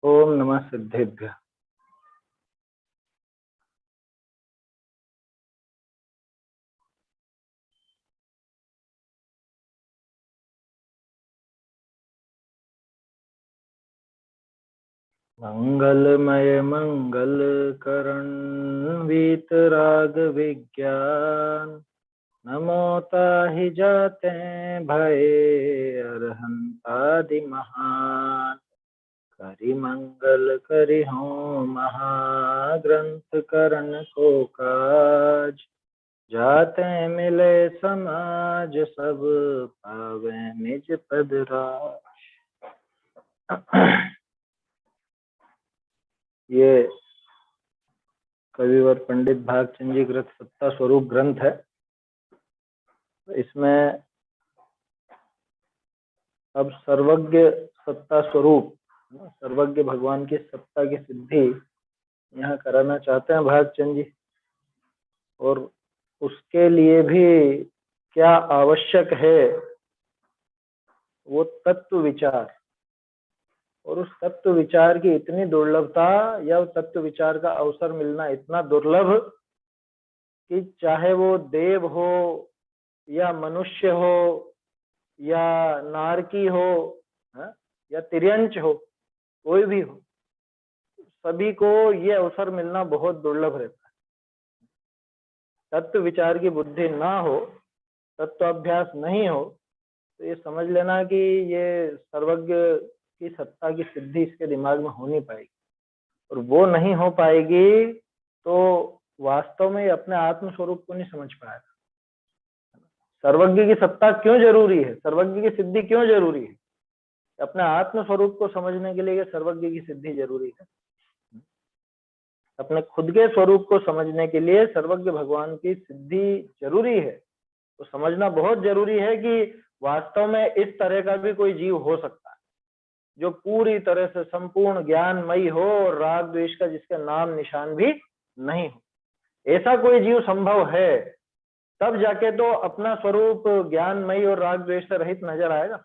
ओम नमः सिद्धेभ्यः। मंगलमय मंगल करण वीतराग विज्ञान, नमोता ही जाते भय अरहंतादि महान। करि मंगल करि हो महाग्रंथ करण को काज, जाते मिले समाज सब पावे निज पद राज। ये कविवर पंडित भागचंद जी कृत सत्ता स्वरूप ग्रंथ है। इसमें अब सर्वज्ञ सत्ता स्वरूप, सर्वज्ञ भगवान की सत्ता की सिद्धि यहाँ कराना चाहते हैं भागचंद जी। और उसके लिए भी क्या आवश्यक है, वो तत्व विचार। और उस तत्व विचार की इतनी दुर्लभता या तत्व विचार का अवसर मिलना इतना दुर्लभ कि चाहे वो देव हो या मनुष्य हो या नारकी हो या तिर्यंच हो, कोई भी हो, सभी को ये अवसर मिलना बहुत दुर्लभ रहता है। तत्व विचार की बुद्धि ना हो, तत्व अभ्यास नहीं हो, तो ये समझ लेना कि ये सर्वज्ञ की सत्ता की सिद्धि इसके दिमाग में हो नहीं पाएगी। और वो नहीं हो पाएगी तो वास्तव में अपने आत्म स्वरूप को नहीं समझ पाएगा। सर्वज्ञ की सत्ता क्यों जरूरी है, सर्वज्ञ की सिद्धि क्यों जरूरी है? अपने आत्म स्वरूप को समझने के लिए सर्वज्ञ की सिद्धि जरूरी है। अपने खुद के स्वरूप को समझने के लिए सर्वज्ञ भगवान की सिद्धि जरूरी है। तो समझना बहुत जरूरी है कि वास्तव में इस तरह का भी कोई जीव हो सकता है जो पूरी तरह से संपूर्ण ज्ञानमयी हो और राग द्वेष का जिसका नाम निशान भी नहीं हो। ऐसा कोई जीव संभव है, तब जाके तो अपना स्वरूप ज्ञानमयी और राग द्वेष से रहित नजर आएगा।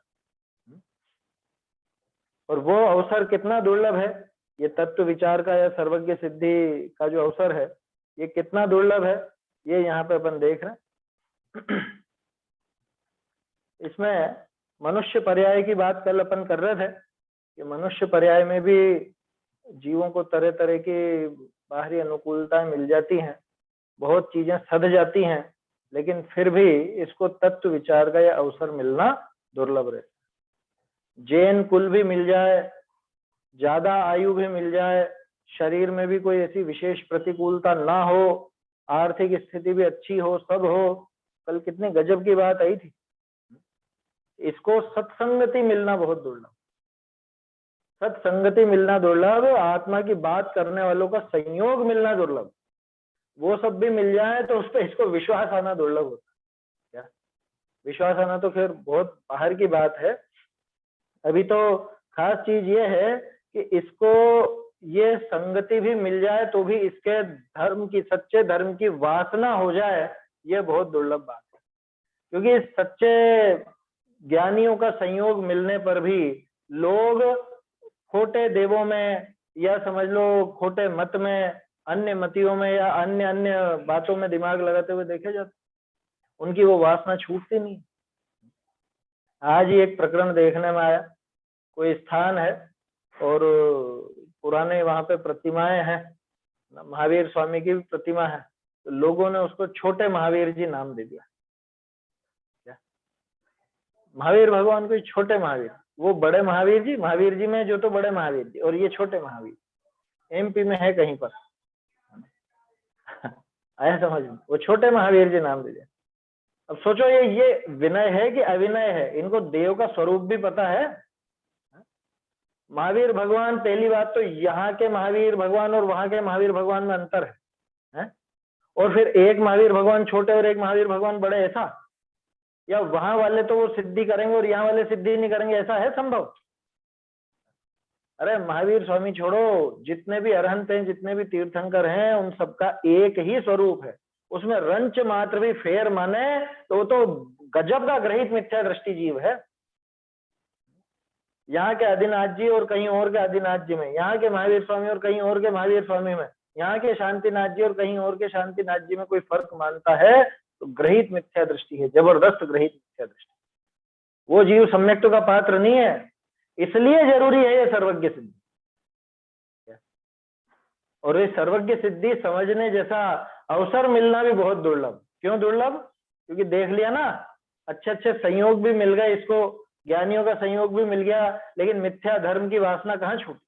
और वो अवसर कितना दुर्लभ है, ये तत्व विचार का या सर्वज्ञ सिद्धि का जो अवसर है, ये कितना दुर्लभ है, ये यहाँ पे अपन देख रहे हैं। इसमें मनुष्य पर्याय की बात कल अपन कर रहे थे कि मनुष्य पर्याय में भी जीवों को तरह तरह की बाहरी अनुकूलताएं मिल जाती हैं, बहुत चीजें सध जाती हैं, लेकिन फिर भी इसको तत्व विचार का यह अवसर मिलना दुर्लभ रहता है। जैन कुल भी मिल जाए, ज्यादा आयु भी मिल जाए, शरीर में भी कोई ऐसी विशेष प्रतिकूलता ना हो, आर्थिक स्थिति भी अच्छी हो, सब हो। कल कितनी गजब की बात आई थी। इसको सत्संगति मिलना बहुत दुर्लभ, सत्संगति मिलना दुर्लभ, आत्मा की बात करने वालों का संयोग मिलना दुर्लभ। वो सब भी मिल जाए तो उस पर इसको विश्वास आना दुर्लभ होता है। क्या विश्वास आना तो खैर बहुत बाहर की बात है। अभी तो खास चीज ये है कि इसको ये संगति भी मिल जाए तो भी इसके धर्म की, सच्चे धर्म की वासना हो जाए, ये बहुत दुर्लभ बात है। क्योंकि सच्चे ज्ञानियों का संयोग मिलने पर भी लोग खोटे देवों में या समझ लो खोटे मत में, अन्य मतियों में या अन्य अन्य बातों में दिमाग लगाते हुए देखे जाते, उनकी वो वासना छूटती नहीं। आज ही एक प्रकरण देखने में आया, कोई स्थान है और पुराने वहां पे प्रतिमाएं हैं, महावीर स्वामी की प्रतिमा है, तो लोगों ने उसको छोटे महावीर जी नाम दे दिया। क्या महावीर भगवान को छोटे महावीर, वो बड़े महावीर जी में जो तो बड़े महावीर जी, और ये छोटे महावीर एमपी में है कहीं पर। आया समझ में? वो छोटे महावीर जी नाम दे दिया। अब सोचो ये विनय है कि अविनय है? इनको देव का स्वरूप भी पता है। महावीर भगवान, पहली बात तो यहाँ के महावीर भगवान और वहां के महावीर भगवान में अंतर है? और फिर एक महावीर भगवान छोटे और एक महावीर भगवान बड़े, ऐसा? या वहां वाले तो वो सिद्धि करेंगे और यहाँ वाले सिद्धि नहीं करेंगे, ऐसा है संभव? अरे महावीर स्वामी छोड़ो, जितने भी अरहंत हैं, जितने भी तीर्थंकर हैं, उन सबका एक ही स्वरूप है। उसमें रंच मात्र भी फेर माने तो गजब का ग्रहित मिथ्या दृष्टि जीव है। यहाँ के आदिनाथ जी और कहीं और के आदिनाथ जी में, यहाँ के महावीर स्वामी और कहीं और के महावीर स्वामी में, यहाँ के शांतिनाथ जी और कहीं और के शांतिनाथ जी में कोई फर्क मानता है तो ग्रहित मिथ्या दृष्टि है, जबरदस्त ग्रहित मिथ्या दृष्टि। वो जीव सम्यक्त्व का पात्र नहीं है, इसलिए जरूरी है ये सर्वज्ञ सिद्धि। और ये सर्वज्ञ सिद्धि समझने जैसा अवसर मिलना भी बहुत दुर्लभ। क्यों दुर्लभ? क्योंकि देख लिया ना, अच्छे अच्छे संयोग भी मिल गए इसको, ज्ञानियों का संयोग भी मिल गया, लेकिन मिथ्या धर्म की वासना कहाँ छूटी।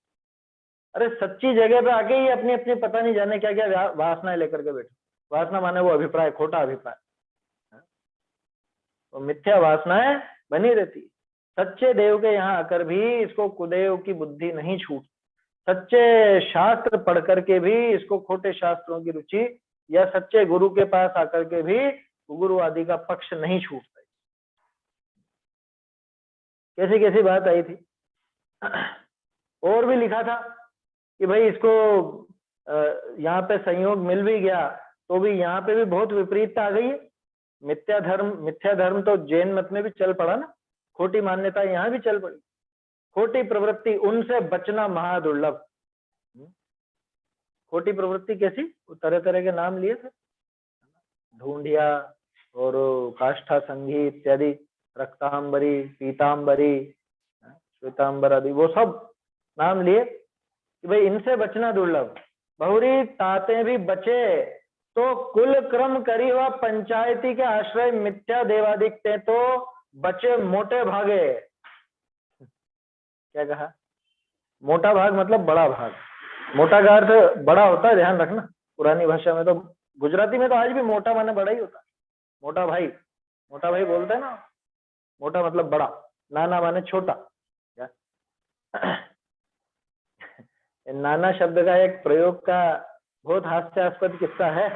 अरे सच्ची जगह पे आके ही अपनी अपनी पता नहीं जाने क्या क्या वासनाएं लेकर के बैठे। वासना माने वो अभिप्राय, खोटा अभिप्राय, तो मिथ्या वासनाएं बनी रहती। सच्चे देव के यहाँ आकर भी इसको कुदेव की बुद्धि नहीं छूट, सच्चे शास्त्र पढ़ करके भी इसको खोटे शास्त्रों की रुचि, या सच्चे गुरु के पास आकर के भी गुरु आदि का पक्ष नहीं छूटता। कैसी कैसी बात आई थी। और भी लिखा था कि भाई इसको यहाँ पे संयोग मिल भी गया तो भी यहाँ पे भी बहुत विपरीतता आ गई है। मिथ्या धर्म तो जैन मत में भी चल पड़ा ना, खोटी मान्यता यहाँ भी चल पड़ी, खोटी प्रवृत्ति, उनसे बचना महादुर्लभ। खोटी प्रवृत्ति कैसी? तरह तरह के नाम लिए थे, ढूंढिया और काष्ठा संघी इत्यादि, रक्तांबरी, पीतांबरी, श्वेतांबर आदि, वो सब नाम लिए कि भाई इनसे बचना दुर्लभ। बहुरी ताते भी बचे तो कुल क्रम करी हुआ पंचायती के आश्रय मिथ्या देवादिकते तो बचे मोटे भागे। क्या कहा? मोटा भाग मतलब बड़ा भाग। मोटा का अर्थ बड़ा होता है, ध्यान रखना। पुरानी भाषा में तो, गुजराती में तो आज भी मोटा माने बड़ा ही होता है। मोटा भाई बोलते हैं ना, मोटा मतलब बड़ा, नाना माने छोटा। क्या? नाना शब्द का एक प्रयोग का बहुत हास्यास्पद किस्सा है।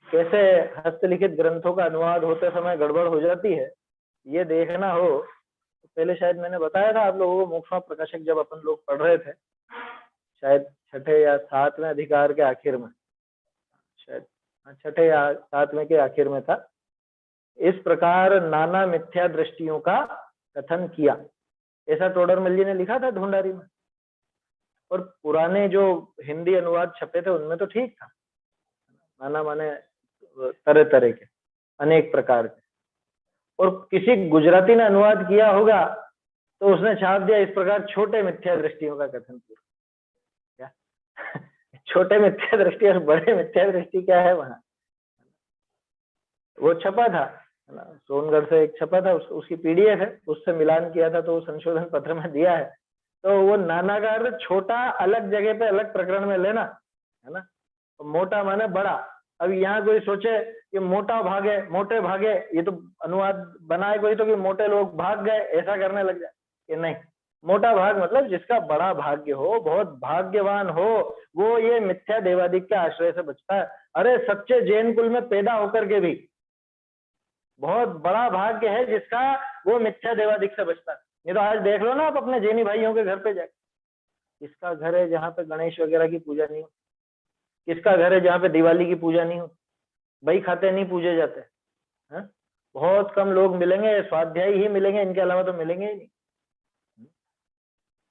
कैसे हस्तलिखित ग्रंथों का अनुवाद होते समय गड़बड़ हो जाती है, ये देखना हो तो पहले शायद मैंने बताया था आप लोगों को, मोक्षमा प्रकाशक जब अपन लोग पढ़ रहे थे, शायद छठे या सातवें अधिकार के आखिर में, शायद छठे या सातवें के आखिर में था, इस प्रकार नाना मिथ्या दृष्टियों का कथन किया, ऐसा टोडरमल जी ने लिखा था ढूंढारी में। और पुराने जो हिंदी अनुवाद छपे थे उनमें तो ठीक था, नाना माने तरह तरह के, अनेक प्रकार के। और किसी गुजराती ने अनुवाद किया होगा तो उसने छाप दिया इस प्रकार, छोटे मिथ्या दृष्टियों का कथन पूरा। क्या? छोटे मिथ्या दृष्टि और बड़े मिथ्या दृष्टि क्या है वहां? वो छपा था ना, सोनगढ़ से एक छपा था, उसकी पीडीएफ है, उससे मिलान किया था तो संशोधन पत्र में दिया है। तो वो नाना का अर्थ छोटा अलग जगह पे अलग प्रकरण में लेना है ना, तो मोटा माने बड़ा। अब यहाँ कोई सोचे कि मोटा भागे, मोटे भागे, ये तो अनुवाद बनाए कोई तो कि मोटे लोग भाग गए, ऐसा करने लग जाए कि नहीं, मोटा भाग मतलब जिसका बड़ा भाग्य हो, बहुत भाग्यवान हो, वो ये मिथ्या देवादिक के आश्रय से बचता है। अरे सच्चे जैन कुल में पैदा होकर के भी बहुत बड़ा भाग्य है जिसका वो मिथ्या देवादिक से बचता है। नहीं तो आज देख लो ना आप अपने जैनी भाइयों के घर पे जाके, किसका घर है जहाँ पे गणेश वगैरह की पूजा नहीं हो, किसका घर है जहाँ पे दिवाली की पूजा नहीं हो, बही खाते नहीं पूजे जाते हैं। बहुत कम लोग मिलेंगे, स्वाध्यायी ही मिलेंगे, इनके अलावा तो मिलेंगे ही नहीं।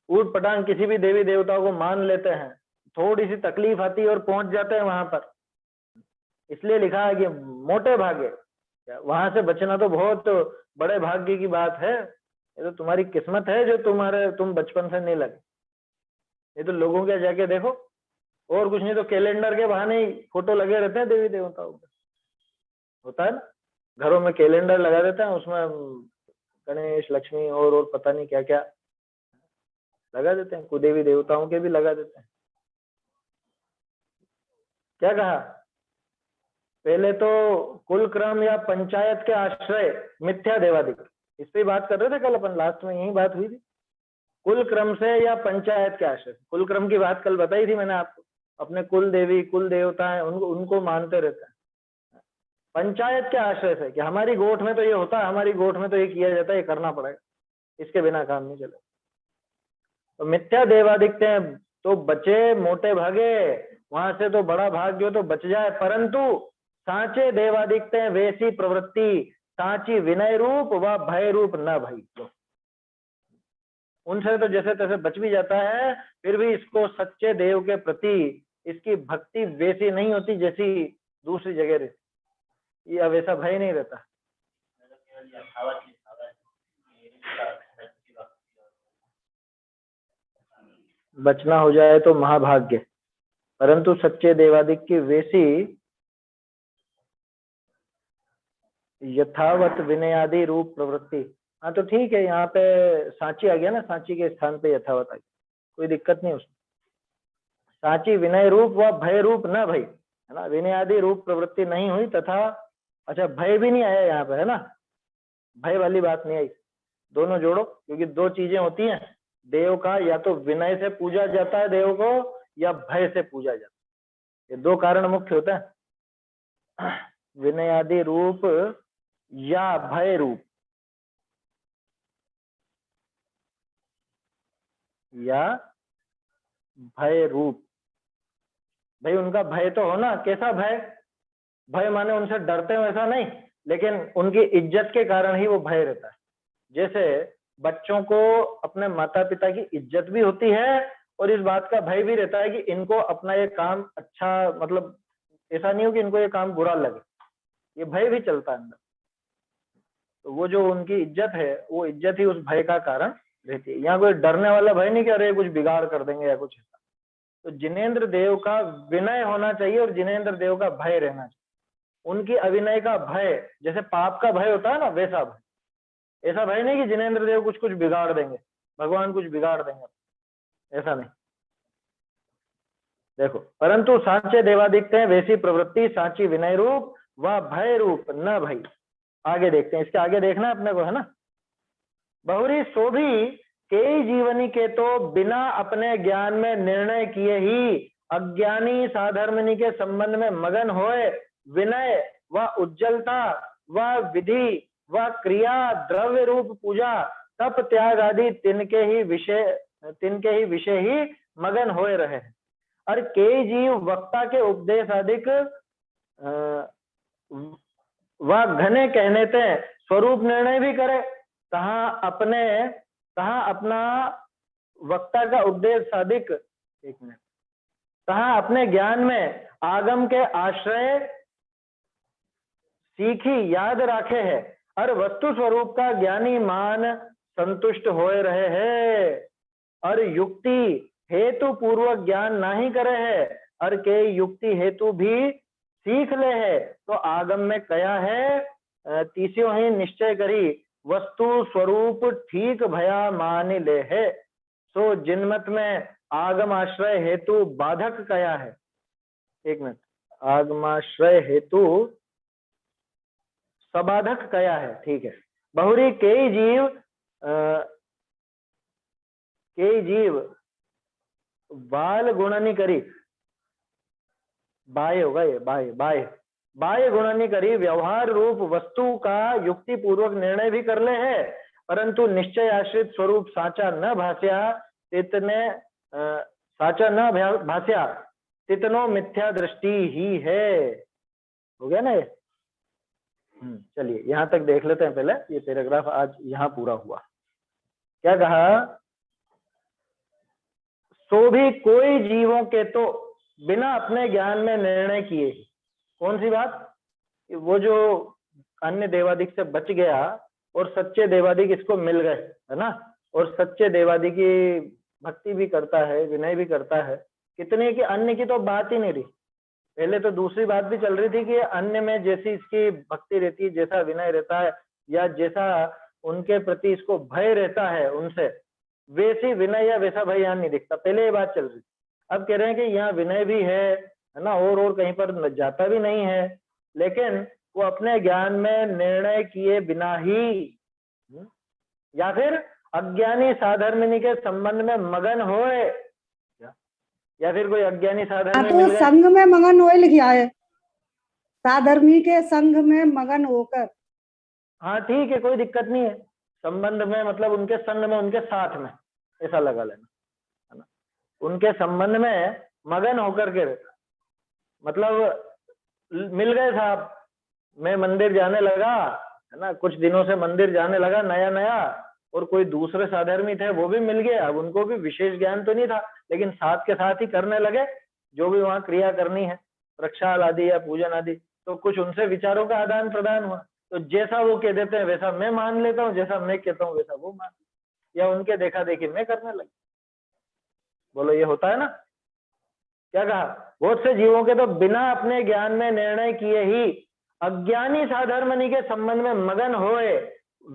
ऊट पटांग किसी भी देवी देवताओं को मान लेते हैं, थोड़ी सी तकलीफ आती है और पहुंच जाते हैं वहां पर। इसलिए लिखा है कि मोटे भागे, वहां से बचना तो बहुत बड़े भाग्य की बात है। ये तो तुम्हारी किस्मत है जो तुम बचपन से नहीं लगे। ये तो लोगों के जाके देखो, और कुछ नहीं तो कैलेंडर के बहाने ही फोटो लगे रहते हैं देवी देवताओं के, होता है ना, घरों में कैलेंडर लगा देते हैं, उसमें गणेश लक्ष्मी और पता नहीं क्या क्या लगा देते हैं, कुदेवी देवताओं के भी लगा देते हैं। क्या कहा? पहले तो कुल क्रम या पंचायत के आश्रय मिथ्या देवादिक, इस पे बात कर रहे थे कल अपन, लास्ट में यही बात हुई थी। कुल क्रम से या पंचायत के आश्रय, कुल क्रम की बात कल बताई थी मैंने आपको, अपने कुल देवी कुल देवता है उनको मानते रहते हैं। पंचायत के आश्रय से कि हमारी गोठ में तो ये होता है, हमारी गोठ में तो ये किया जाता है, ये करना पड़ेगा, इसके बिना काम नहीं चलेगा। तो मिथ्या देवादिकते हैं तो बचे मोटे भागे, वहां से तो बड़ा भाग जो तो बच जाए, परंतु सांचे देवादिकते हैं वैसी प्रवृत्ति, सांची विनय रूप व भय रूप न भई। उनसे तो जैसे तैसे बच भी जाता है, फिर भी इसको सच्चे देव के प्रति इसकी भक्ति वैसी नहीं होती जैसी दूसरी जगह रहती, या वैसा भय नहीं रहता। बचना हो जाए तो महाभाग्य, परंतु सच्चे देवादिक की वैसी यथावत विनयादि रूप प्रवृत्ति। हाँ तो ठीक है, यहाँ पे सांची आ गया ना, सांची के स्थान पे यथावत आ गया, कोई दिक्कत नहीं उसमें। सांची विनय रूप व भय रूप न भई, है ना, विनयादि रूप प्रवृत्ति नहीं हुई तथा, अच्छा भय भी नहीं आया यहाँ पे, है ना, भय वाली बात नहीं आई। दोनों जोड़ो, क्योंकि दो चीजें होती हैं देव का, या तो विनय से पूजा जाता है देव को, या भय से पूजा जाता है। ये दो कारण मुख्य होता है, विनयादि रूप या भय रूप, या भय रूप। भाई उनका भय तो हो ना, कैसा भय, भय माने उनसे डरते हो ऐसा नहीं, लेकिन उनकी इज्जत के कारण ही वो भय रहता है। जैसे बच्चों को अपने माता पिता की इज्जत भी होती है, और इस बात का भय भी रहता है कि इनको अपना ये काम अच्छा, मतलब ऐसा नहीं हो कि इनको ये काम बुरा लगे, ये भय भी चलता है अंदर। तो वो जो उनकी इज्जत है, वो इज्जत ही उस भय का कारण रहती है। यहाँ कोई डरने वाला भय नहीं कि अरे कुछ बिगाड़ कर देंगे या कुछ ऐसा। तो जिनेंद्र देव का विनय होना चाहिए और जिनेंद्र देव का भय रहना चाहिए। उनकी अविनय का भय, जैसे पाप का भय होता है ना, वैसा भय। ऐसा भय नहीं कि जिनेंद्र देव कुछ कुछ बिगाड़ देंगे, भगवान कुछ बिगाड़ देंगे, ऐसा नहीं। देखो, परंतु सांचे देवादित्य हैं वैसी प्रवृत्ति सांची विनय रूप व भय रूप न भई। आगे देखते हैं, इसके आगे देखना है अपने को, है ना। बहुरी सो भी कई जीवनी के तो बिना अपने ज्ञान में निर्णय किए ही अज्ञानी साधर्मिनी के संबंध में मगन होए विनय व उज्जवलता व विधि व क्रिया द्रव्य रूप पूजा तप त्याग आदि तिनके ही विषय ही मगन होए रहे। और कई जीव वक्ता के उपदेश अधिक वह घने कहने थे स्वरूप निर्णय भी करे, कहा अपना वक्ता का उपदेश साधिक, एक मिनट, कहा अपने ज्ञान में आगम के आश्रय सीखी याद राखे है, और वस्तु स्वरूप का ज्ञानी मान संतुष्ट होए रहे है, और युक्ति हेतु पूर्वक ज्ञान नहीं करे है, और के युक्ति हेतु भी सीख ले है। तो आगम में कया है तीसों ही निश्चय करी वस्तु स्वरूप ठीक भया मान ले है। सो जिनमत में आगम आश्रय हेतु बाधक कया है, एक मिनट, आगमाश्रय हेतु सबाधक कया है, ठीक है। बहुरी कई जीव बाल गुणनी करी, बाय होगा ये, बाय गुणनी करी व्यवहार रूप वस्तु का युक्ति पूर्वक निर्णय भी कर ले है, परंतु निश्चय आश्रित स्वरूप साचा न भाष्या तितनो मिथ्या दृष्टि ही है। हो गया ना ये। चलिए यहां तक देख लेते हैं पहले, ये पैराग्राफ आज यहाँ पूरा हुआ। क्या कहा, सो भी कोई जीवों के तो बिना अपने ज्ञान में निर्णय किए, कौन सी बात, वो जो अन्य देवादिक से बच गया और सच्चे देवादिक इसको मिल गए, है ना, और सच्चे देवादिक की भक्ति भी करता है, विनय भी करता है। कितने की अन्य की तो बात ही नहीं रही, पहले तो दूसरी बात भी चल रही थी कि अन्य में जैसी इसकी भक्ति रहती है, जैसा विनय रहता है, या जैसा उनके प्रति इसको भय रहता है उनसे, वैसी विनय या वैसा भय यहाँ नहीं दिखता। पहले ये बात चल रही, अब कह रहे हैं कि यहाँ विनय भी है ना, और कहीं पर जाता भी नहीं है, लेकिन वो अपने ज्ञान में निर्णय किए बिना ही, या फिर अज्ञानी साधर्मिनी के संबंध में मगन होए, या फिर कोई अज्ञानी साधर्मी तो संघ में मगन होए लिखा है, साधर्मी के संघ में मगन होकर। हाँ ठीक है, कोई दिक्कत नहीं है, संबंध में मतलब उनके संग में, उनके साथ में, ऐसा लगा लेना, है ना, उनके संबंध में मगन होकर के रहता, मतलब मिल गए साहब, मैं मंदिर जाने लगा, है ना, कुछ दिनों से मंदिर जाने लगा नया नया, और कोई दूसरे साधर्मी थे वो भी मिल गए, अब उनको भी विशेष ज्ञान तो नहीं था, लेकिन साथ के साथ ही करने लगे जो भी वहां क्रिया करनी है, प्रक्षाल आदि या पूजन आदि। तो कुछ उनसे विचारों का आदान प्रदान हुआ, तो जैसा वो कह देते हैं वैसा मैं मान लेता हूँ, जैसा मैं कहता हूँ वैसा वो मान, या उनके देखा देखी मैं करने लगा। बोलो ये होता है ना? क्या कहा? बहुत से जीवों के तो बिना अपने ज्ञान में निर्णय किए ही अज्ञानी साधर्मणि के संबंध में मगन होए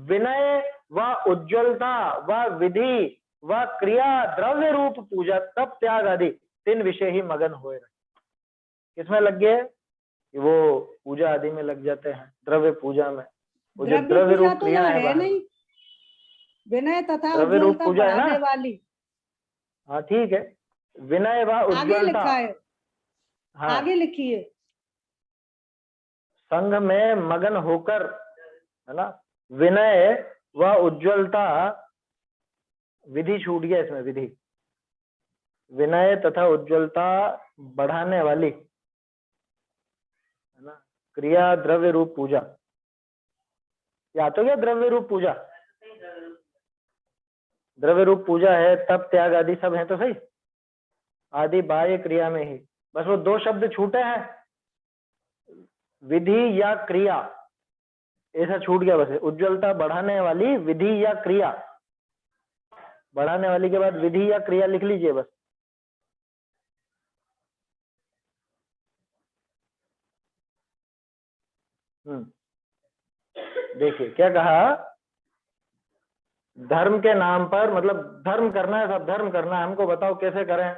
विनय व उज्ज्वलता व विधि व क्रिया द्रव्य रूप पूजा तप त्याग आदि 3 विषय ही मगन होए। किसमें लग गए? वो पूजा आदि में लग जाते हैं, द्रव्य पूजा में। वो जो द्रव्य पूजा रूप तो क्रिया यहाँ है नहीं, विनय तथा द्रव्य रूप उज्ज्वलता पूजा है ना? बढ़ाने वाली। हाँ ठीक है, विनय व आगे उज्ज्वलता। लिखा है, हाँ, आगे लिखिए। संघ में मगन होकर, है ना, विनय व उज्ज्वलता, विधि छूट गया इसमें, विधि, विनय तथा उज्ज्वलता बढ़ाने वाली, है ना, क्रिया द्रव्य रूप पूजा। या तो क्या द्रव्य रूप पूजा, द्रव्य रूप पूजा है, तप त्याग आदि सब है तो सही, आदि बाह्य क्रिया में ही, बस वो 2 शब्द छूटे हैं, विधि या क्रिया, ऐसा छूट गया बस। उज्ज्वलता बढ़ाने वाली विधि या क्रिया, बढ़ाने वाली के बाद विधि या क्रिया लिख लीजिए बस। देखिए क्या कहा, धर्म के नाम पर, मतलब धर्म करना है, सब धर्म करना है, हमको बताओ कैसे करें।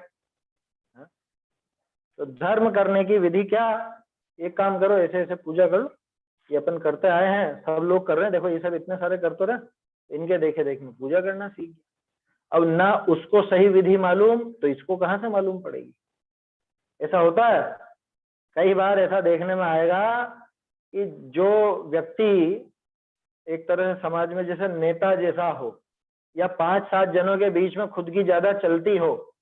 तो धर्म करने की विधि क्या? एक काम करो, ऐसे ऐसे पूजा करो, ये अपन करते आए हैं, सब लोग कर रहे हैं, देखो ये सब इतने सारे करते रहे, इनके देखे देख में पूजा करना सीख। अब ना उसको सही विधि मालूम तो इसको कहां से मालूम पड़ेगी? ऐसा होता है कई बार, ऐसा देखने में आएगा कि जो व्यक्ति एक तरह से समाज में जैसे नेता जैसा हो, या 5-7 जनों के बीच में खुद की ज्यादा चलती हो,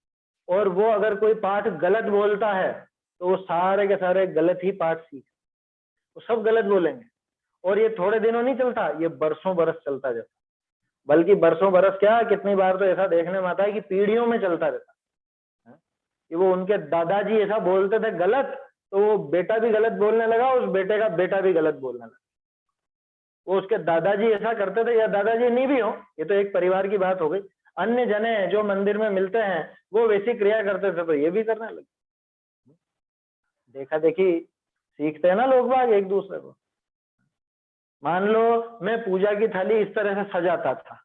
और वो अगर कोई पाठ गलत बोलता है तो वो सारे के सारे गलत ही पाठ सीख, वो सब गलत बोलेंगे। और ये थोड़े दिनों नहीं चलता, ये बरसों बरस चलता जाता, बल्कि बरसों बरस क्या, कितनी बार तो ऐसा देखने में आता है कि पीढ़ियों में चलता रहता है कि वो उनके दादाजी ऐसा बोलते थे गलत, तो वो बेटा भी गलत बोलने लगा, उस बेटे का बेटा भी गलत बोलने लगा। वो उसके दादाजी ऐसा करते थे, या दादाजी नहीं भी हो, ये तो एक परिवार की बात हो गई, अन्य जने जो मंदिर में मिलते हैं वो वैसी क्रिया करते थे तो ये भी करने लगे। देखा देखी सीखते हैं ना लोग बाग एक दूसरे को। मान लो मैं पूजा की थाली इस तरह से सजाता था,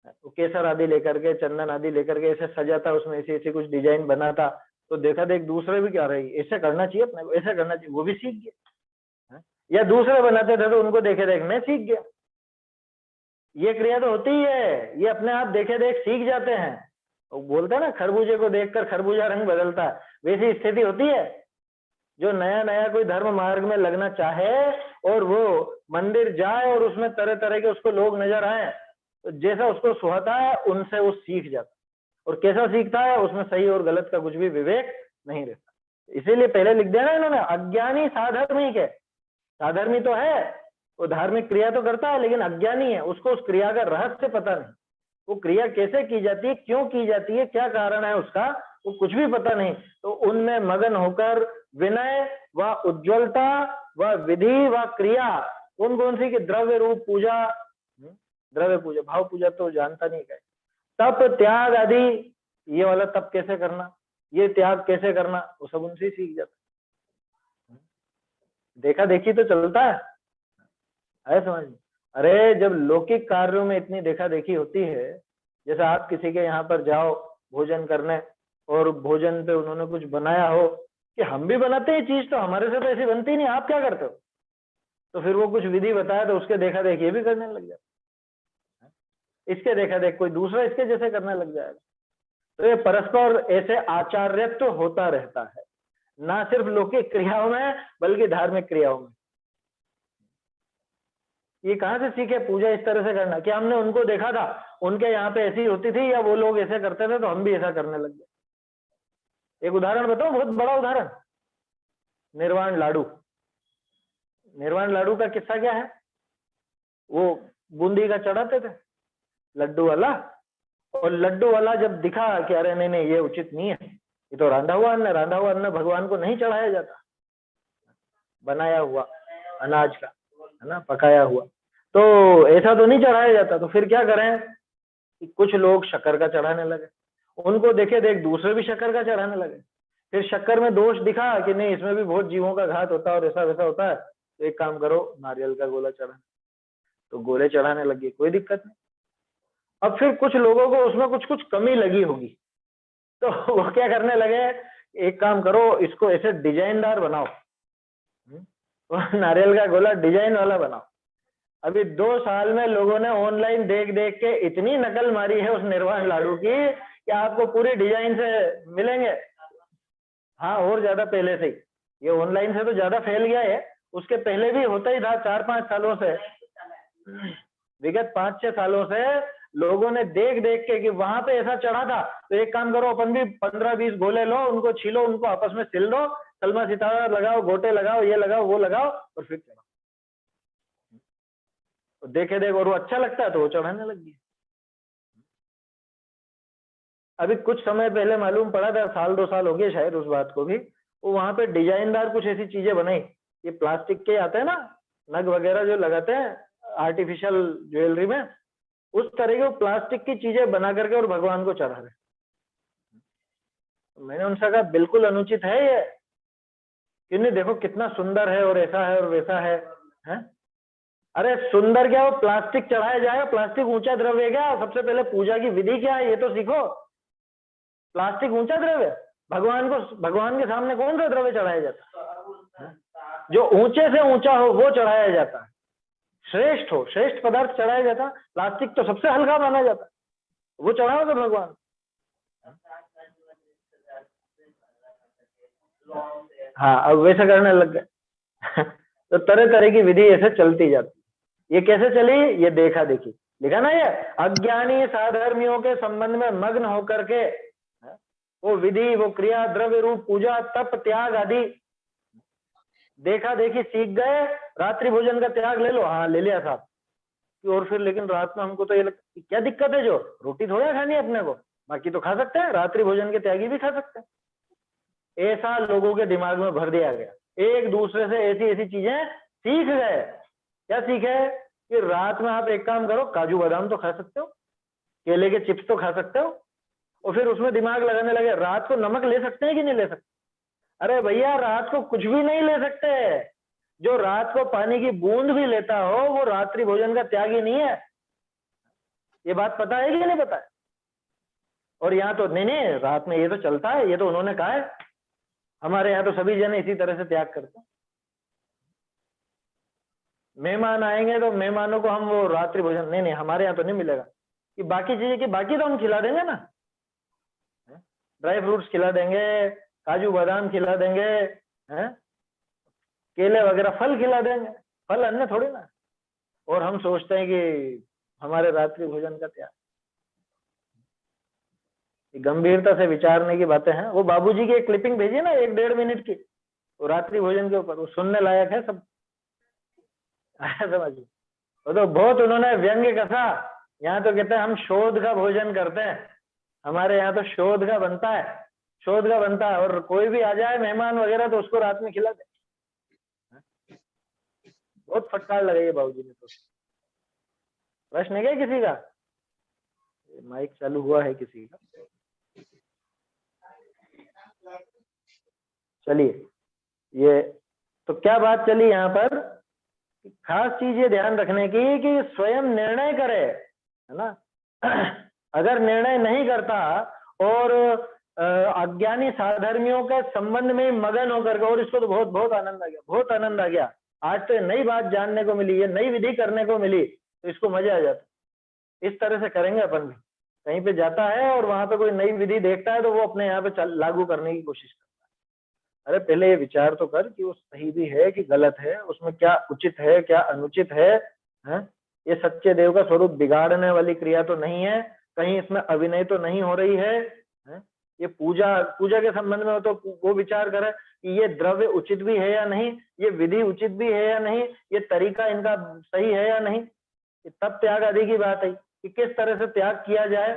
तो केसर आदि लेकर के, चंदन आदि लेकर के ऐसे सजाता, उसमें ऐसे ऐसे कुछ डिजाइन बनाता, तो देखा देख दूसरे भी क्या रही, ऐसे करना चाहिए अपने को, ऐसा करना चाहिए, वो भी सीख गया। या दूसरे बनाते थे तो उनको देखे देख मैं सीख गया। ये क्रिया तो होती ही है, ये अपने आप देखे देख सीख जाते हैं। वो बोलते हैं ना, खरबूजे को देखकर खरबूजा रंग बदलता है, वैसी स्थिति होती है। जो नया नया कोई धर्म मार्ग में लगना चाहे और वो मंदिर जाए और उसमें तरह तरह के उसको लोग नजर आए, तो जैसा उसको सुहाता है उनसे वो सीख जाता है। और कैसा सीखता है, उसमें सही और गलत का कुछ भी विवेक नहीं रहता। इसीलिए पहले लिख दिया ना इन्होंने, अज्ञानी साधर्मी के, साधर्मी तो है, वो धार्मिक क्रिया तो करता है, लेकिन अज्ञानी है, उसको उस क्रिया का रहस्य पता नहीं, वो क्रिया कैसे की जाती है, क्यों की जाती है, क्या कारण है उसका, वो कुछ भी पता नहीं। तो उनमें मगन होकर विनय व उज्ज्वलता व विधि व क्रिया, कौन कौन सी, की द्रव्य रूप पूजा, द्रव्य पूजा, भाव पूजा तो जानता नहीं है, तप त्याग आदि, ये वाला तप कैसे करना, ये त्याग कैसे करना, वो सब उनसे सीख जाता। देखा देखी तो चलता है समझ में। अरे जब लौकिक कार्यों में इतनी देखा देखी होती है, जैसे आप किसी के यहाँ पर जाओ भोजन करने, और भोजन पे उन्होंने कुछ बनाया हो कि हम भी बनाते हैं चीज, तो हमारे से तो ऐसी बनती नहीं, आप क्या करते हो, तो फिर वो कुछ विधि बताया तो उसके देखा देखी ये भी करने लग जाता, इसके देखा देख कोई दूसरा इसके जैसे करने लग जाएगा। तो ये परस्पर ऐसे आचार्यत्व तो होता रहता है, ना सिर्फ लौकिक क्रियाओं में बल्कि धार्मिक क्रियाओं में। ये कहां से सीखे पूजा इस तरह से करना, कि हमने उनको देखा था उनके यहाँ पे ऐसी होती थी, या वो लोग ऐसे करते थे तो हम भी ऐसा करने लग गए। एक उदाहरण बताओ, बहुत बड़ा उदाहरण, निर्वाण लाडू। निर्वाण लाडू का किस्सा क्या है, वो बूंदी का चढ़ाते थे, लड्डू वाला। और लड्डू वाला जब दिखा कि अरे नहीं नहीं ये उचित नहीं है, ये तो रांधा हुआ अन्न, रांधा हुआ अन्न भगवान को नहीं चढ़ाया जाता, बनाया हुआ अनाज का, है ना, पकाया हुआ, तो ऐसा तो नहीं चढ़ाया जाता। तो फिर क्या करें कि कुछ लोग शक्कर का चढ़ाने लगे, उनको देखे देख दूसरे भी शक्कर का चढ़ाने लगे। फिर शक्कर में दोष दिखा कि नहीं इसमें भी बहुत जीवों का घात होता है और ऐसा वैसा होता है, तो एक काम करो नारियल का गोला चढ़ा, तो गोले चढ़ाने लगे, कोई दिक्कत नहीं। अब फिर कुछ लोगों को उसमें कुछ कुछ कमी लगी होगी, तो वो क्या करने लगे, एक काम करो इसको ऐसे डिजाइनदार बनाओ, नारियल का गोला डिजाइन वाला बनाओ। अभी 2 साल में लोगों ने ऑनलाइन देख देख के इतनी नकल मारी है उस निर्वाण लाडू की कि आपको पूरी डिजाइन से मिलेंगे। हाँ, और ज्यादा पहले से ही ये ऑनलाइन से तो ज्यादा फैल गया है, उसके पहले भी होता ही था। 4-5 सालों से, विगत 5-6 सालों से लोगों ने देख देख के कि वहां पे ऐसा चढ़ा था, तो एक काम करो अपन भी 15-20 गोले लो, उनको छीलो, उनको आपस में सिल दो, सलमा सितारा लगाओ, गोटे लगाओ, ये लगाओ वो लगाओ, और फिर चढ़ाओ। तो देखे देख और वो अच्छा लगता है तो वो चढ़ाने लग गया। अभी कुछ समय पहले मालूम पड़ा था, 1-2 साल हो गए शायद उस बात को भी, वो वहां पे डिजाइनदार कुछ ऐसी चीजें बनाई, ये प्लास्टिक के आते हैं ना नग वगैरह जो लगाते हैं आर्टिफिशियल ज्वेलरी में, उस तरह के प्लास्टिक की चीजें बना करके और भगवान को चढ़ा रहे। मैंने उनसे कहा बिल्कुल अनुचित है ये, क्यों नहीं, देखो कितना सुंदर है और ऐसा है और वैसा है? अरे सुंदर क्या, वो प्लास्टिक चढ़ाया जाएगा, प्लास्टिक ऊंचा द्रव्य क्या? सबसे पहले पूजा की विधि क्या है ये तो सीखो। प्लास्टिक ऊंचा द्रव्य, भगवान के सामने कौन सा द्रव्य चढ़ाया जाता है? जो ऊंचे से ऊंचा हो वो चढ़ाया जाता है, श्रेष्ठ हो, श्रेष्ठ पदार्थ चढ़ाया जाता। प्लास्टिक तो सबसे हल्का माना जाता, वो चढ़ाओगे भगवान। हाँ, अब वैसा करने लग गए। तो तरह तरह की विधि ऐसे चलती जाती। ये कैसे चली, ये देखा देखी लिखा ना, ये अज्ञानी साधर्मियों के संबंध में मग्न होकर के वो विधि, वो क्रिया, द्रव्य रूप पूजा, तप, त्याग आदि देखा देखी सीख गए। रात्रि भोजन का त्याग ले लो, हाँ ले लिया साहब, और फिर लेकिन रात में हमको तो ये लगता क्या दिक्कत है, जो रोटी थोड़ा खानी है अपने को, बाकी तो खा सकते हैं, रात्रि भोजन के त्यागी भी खा सकते हैं। ऐसा लोगों के दिमाग में भर दिया गया, एक दूसरे से ऐसी ऐसी चीजें सीख गए। क्या सीखे कि रात में आप एक काम करो, काजू बादाम तो खा सकते हो, केले के चिप्स तो खा सकते हो, और फिर उसमें दिमाग लगाने लगे रात को नमक ले सकते हैं कि नहीं ले सकते। अरे भैया रात को कुछ भी नहीं ले सकते, जो रात को पानी की बूंद भी लेता हो वो रात्रि भोजन का त्यागी नहीं है। ये बात पता है कि नहीं पता है? और यहाँ तो नहीं नहीं, रात में ये तो चलता है, ये तो उन्होंने कहा है, हमारे यहाँ तो सभी जने इसी तरह से त्याग करते हैं। मेहमान आएंगे तो मेहमानों को हम वो रात्रि भोजन, नहीं नहीं हमारे यहाँ तो नहीं मिलेगा, कि बाकी चीजें की बाकी तो हम खिला देंगे ना, ड्राई फ्रूट्स खिला देंगे, काजू बादाम खिला देंगे, हैं, केले वगैरह फल खिला देंगे, फल अन्न थोड़ी ना। और हम सोचते हैं कि हमारे रात्रि भोजन का त्याग। गंभीरता से विचारने की बातें हैं। वो बाबूजी की एक क्लिपिंग भेजी ना 1-1.5 मिनट की, वो रात्रि भोजन के ऊपर, वो सुनने लायक है सब। समझ, वो तो बहुत उन्होंने व्यंग्य कसा। यहाँ तो कहते हैं हम शोध का भोजन करते हैं, हमारे यहाँ तो शोध का बनता है, शोध का बनता है, और कोई भी आ जाए मेहमान वगैरह तो उसको रात में खिला दे। बहुत फटकार लगाई है बाबूजी ने। तो प्रश्न है क्या किसी का? माइक चालू हुआ है किसी का? चलिए, ये तो क्या बात चली यहाँ पर, खास चीज ये ध्यान रखने की कि स्वयं निर्णय करे, है ना। अगर निर्णय नहीं करता और अज्ञानी साधर्मियों के संबंध में मगन होकर के, और इसको तो बहुत बहुत आनंद आ गया, बहुत आनंद आ गया, आज तो नई बात जानने को मिली, ये नई विधि करने को मिली, तो इसको मजा आ जाता। इस तरह से करेंगे अपन भी, कहीं पे जाता है और वहां पे कोई नई विधि देखता है तो वो अपने यहाँ पे लागू करने की कोशिश करता है। अरे पहले ये विचार तो कर कि वो सही भी है कि गलत है, उसमें क्या उचित है क्या अनुचित है? ये सच्चे देव का स्वरूप बिगाड़ने वाली क्रिया तो नहीं है, कहीं इसमें अभिनय तो नहीं हो रही है? ये पूजा के संबंध में हो तो वो विचार करे कि ये द्रव्य उचित भी है या नहीं, ये विधि उचित भी है या नहीं, ये तरीका इनका सही है या नहीं, तब त्याग आदि की बात है। कि किस तरह से त्याग किया जाए।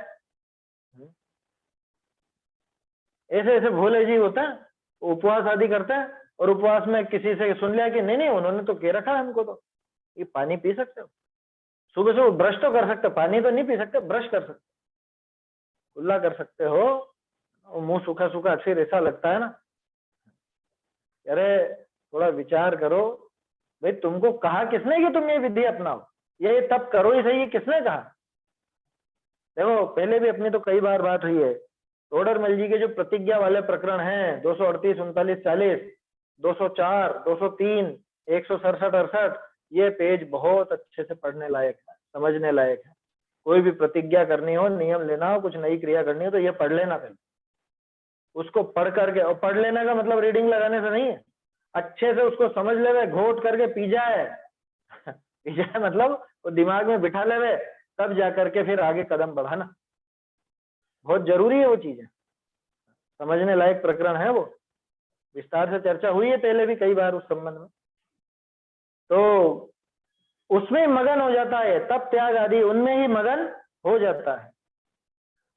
ऐसे ऐसे भोले जी होते हैं, उपवास आदि करते हैं, और उपवास में किसी से सुन लिया कि नहीं नहीं उन्होंने तो कह रखा है हमको, तो ये पानी पी सकते हो, सुबह सुबह ब्रश तो कर सकते हो, पानी तो नहीं पी सकते, ब्रश कर सकते, कुल्ला कर सकते हो, और मुंह सूखा सूखा अक्सर ऐसा लगता है ना। अरे थोड़ा विचार करो भाई, तुमको कहा किसने कि तुम ये विधि अपनाओ, ये तब करो ही सही, किसने कहा? देखो पहले भी अपनी तो कई बार बात हुई है, टोडरमल जी के जो प्रतिज्ञा वाले प्रकरण हैं 238, 39, 40, 204, 203, 167, 68, ये पेज बहुत अच्छे से पढ़ने लायक है, समझने लायक है। कोई भी प्रतिज्ञा करनी हो, नियम लेना हो, कुछ नई क्रिया करनी हो, तो ये पढ़ लेना पहले। उसको पढ़ करके, और पढ़ लेने का मतलब रीडिंग लगाने से नहीं है, अच्छे से उसको समझ ले, घोट करके पी जाए पी जाए मतलब वो दिमाग में बिठा ले, तब जाकर के फिर आगे कदम बढ़ाना। बहुत जरूरी है वो चीजें, समझने लायक प्रकरण है वो, विस्तार से चर्चा हुई है पहले भी कई बार उस संबंध में। तो उसमें मगन हो जाता है, तब त्याग आदि उनमें ही मगन हो जाता है।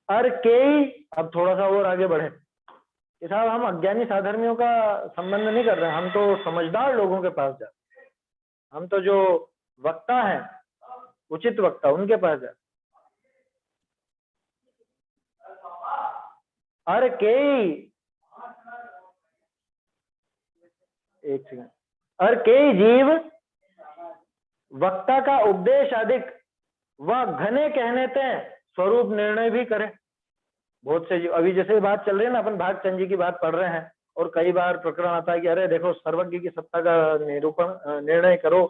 अर्केई, अब थोड़ा सा और आगे बढ़े कि साहब हम अज्ञानी साधर्मियों का संबंध नहीं कर रहे हैं, हम तो समझदार लोगों के पास जाते हैं, हम तो जो वक्ता हैं, उचित वक्ता, उनके पास जाते। अर्केई, एक सेकंड, अर्केई जीव वक्ता का उपदेश अधिक व घने कहने ते स्वरूप निर्णय भी करे। बहुत से अभी जैसे बात चल रही है ना, अपन भागचंद जी की बात पढ़ रहे हैं, और कई बार प्रकरण आता है कि अरे देखो सर्वज्ञ की सत्ता का निरूपण निर्णय करो,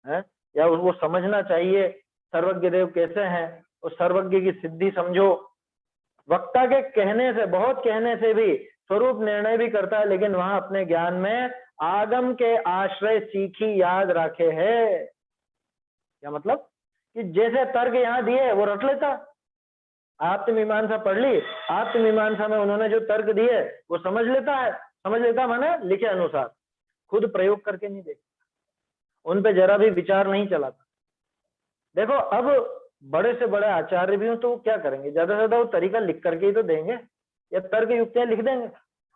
है या वो समझना चाहिए सर्वज्ञ देव कैसे हैं, और सर्वज्ञ की सिद्धि समझो। वक्ता के कहने से, बहुत कहने से भी स्वरूप निर्णय भी करता है, लेकिन वहां अपने ज्ञान में आगम के आश्रय सीखी याद रखे है। क्या मतलब कि जैसे तर्क यहाँ दिए वो रट लेता, आत्ममीमांसा पढ़ ली, आत्ममीमांसा में उन्होंने जो तर्क दिए वो समझ लेता है, समझ लेता माने लिखे अनुसार, खुद प्रयोग करके नहीं देखता, उन पे जरा भी विचार नहीं चलाता। देखो अब बड़े से बड़े आचार्य भी हो तो क्या करेंगे, ज्यादा से ज्यादा वो तरीका लिख करके ही तो देंगे, या तर्क युक्तियां लिख देंगे।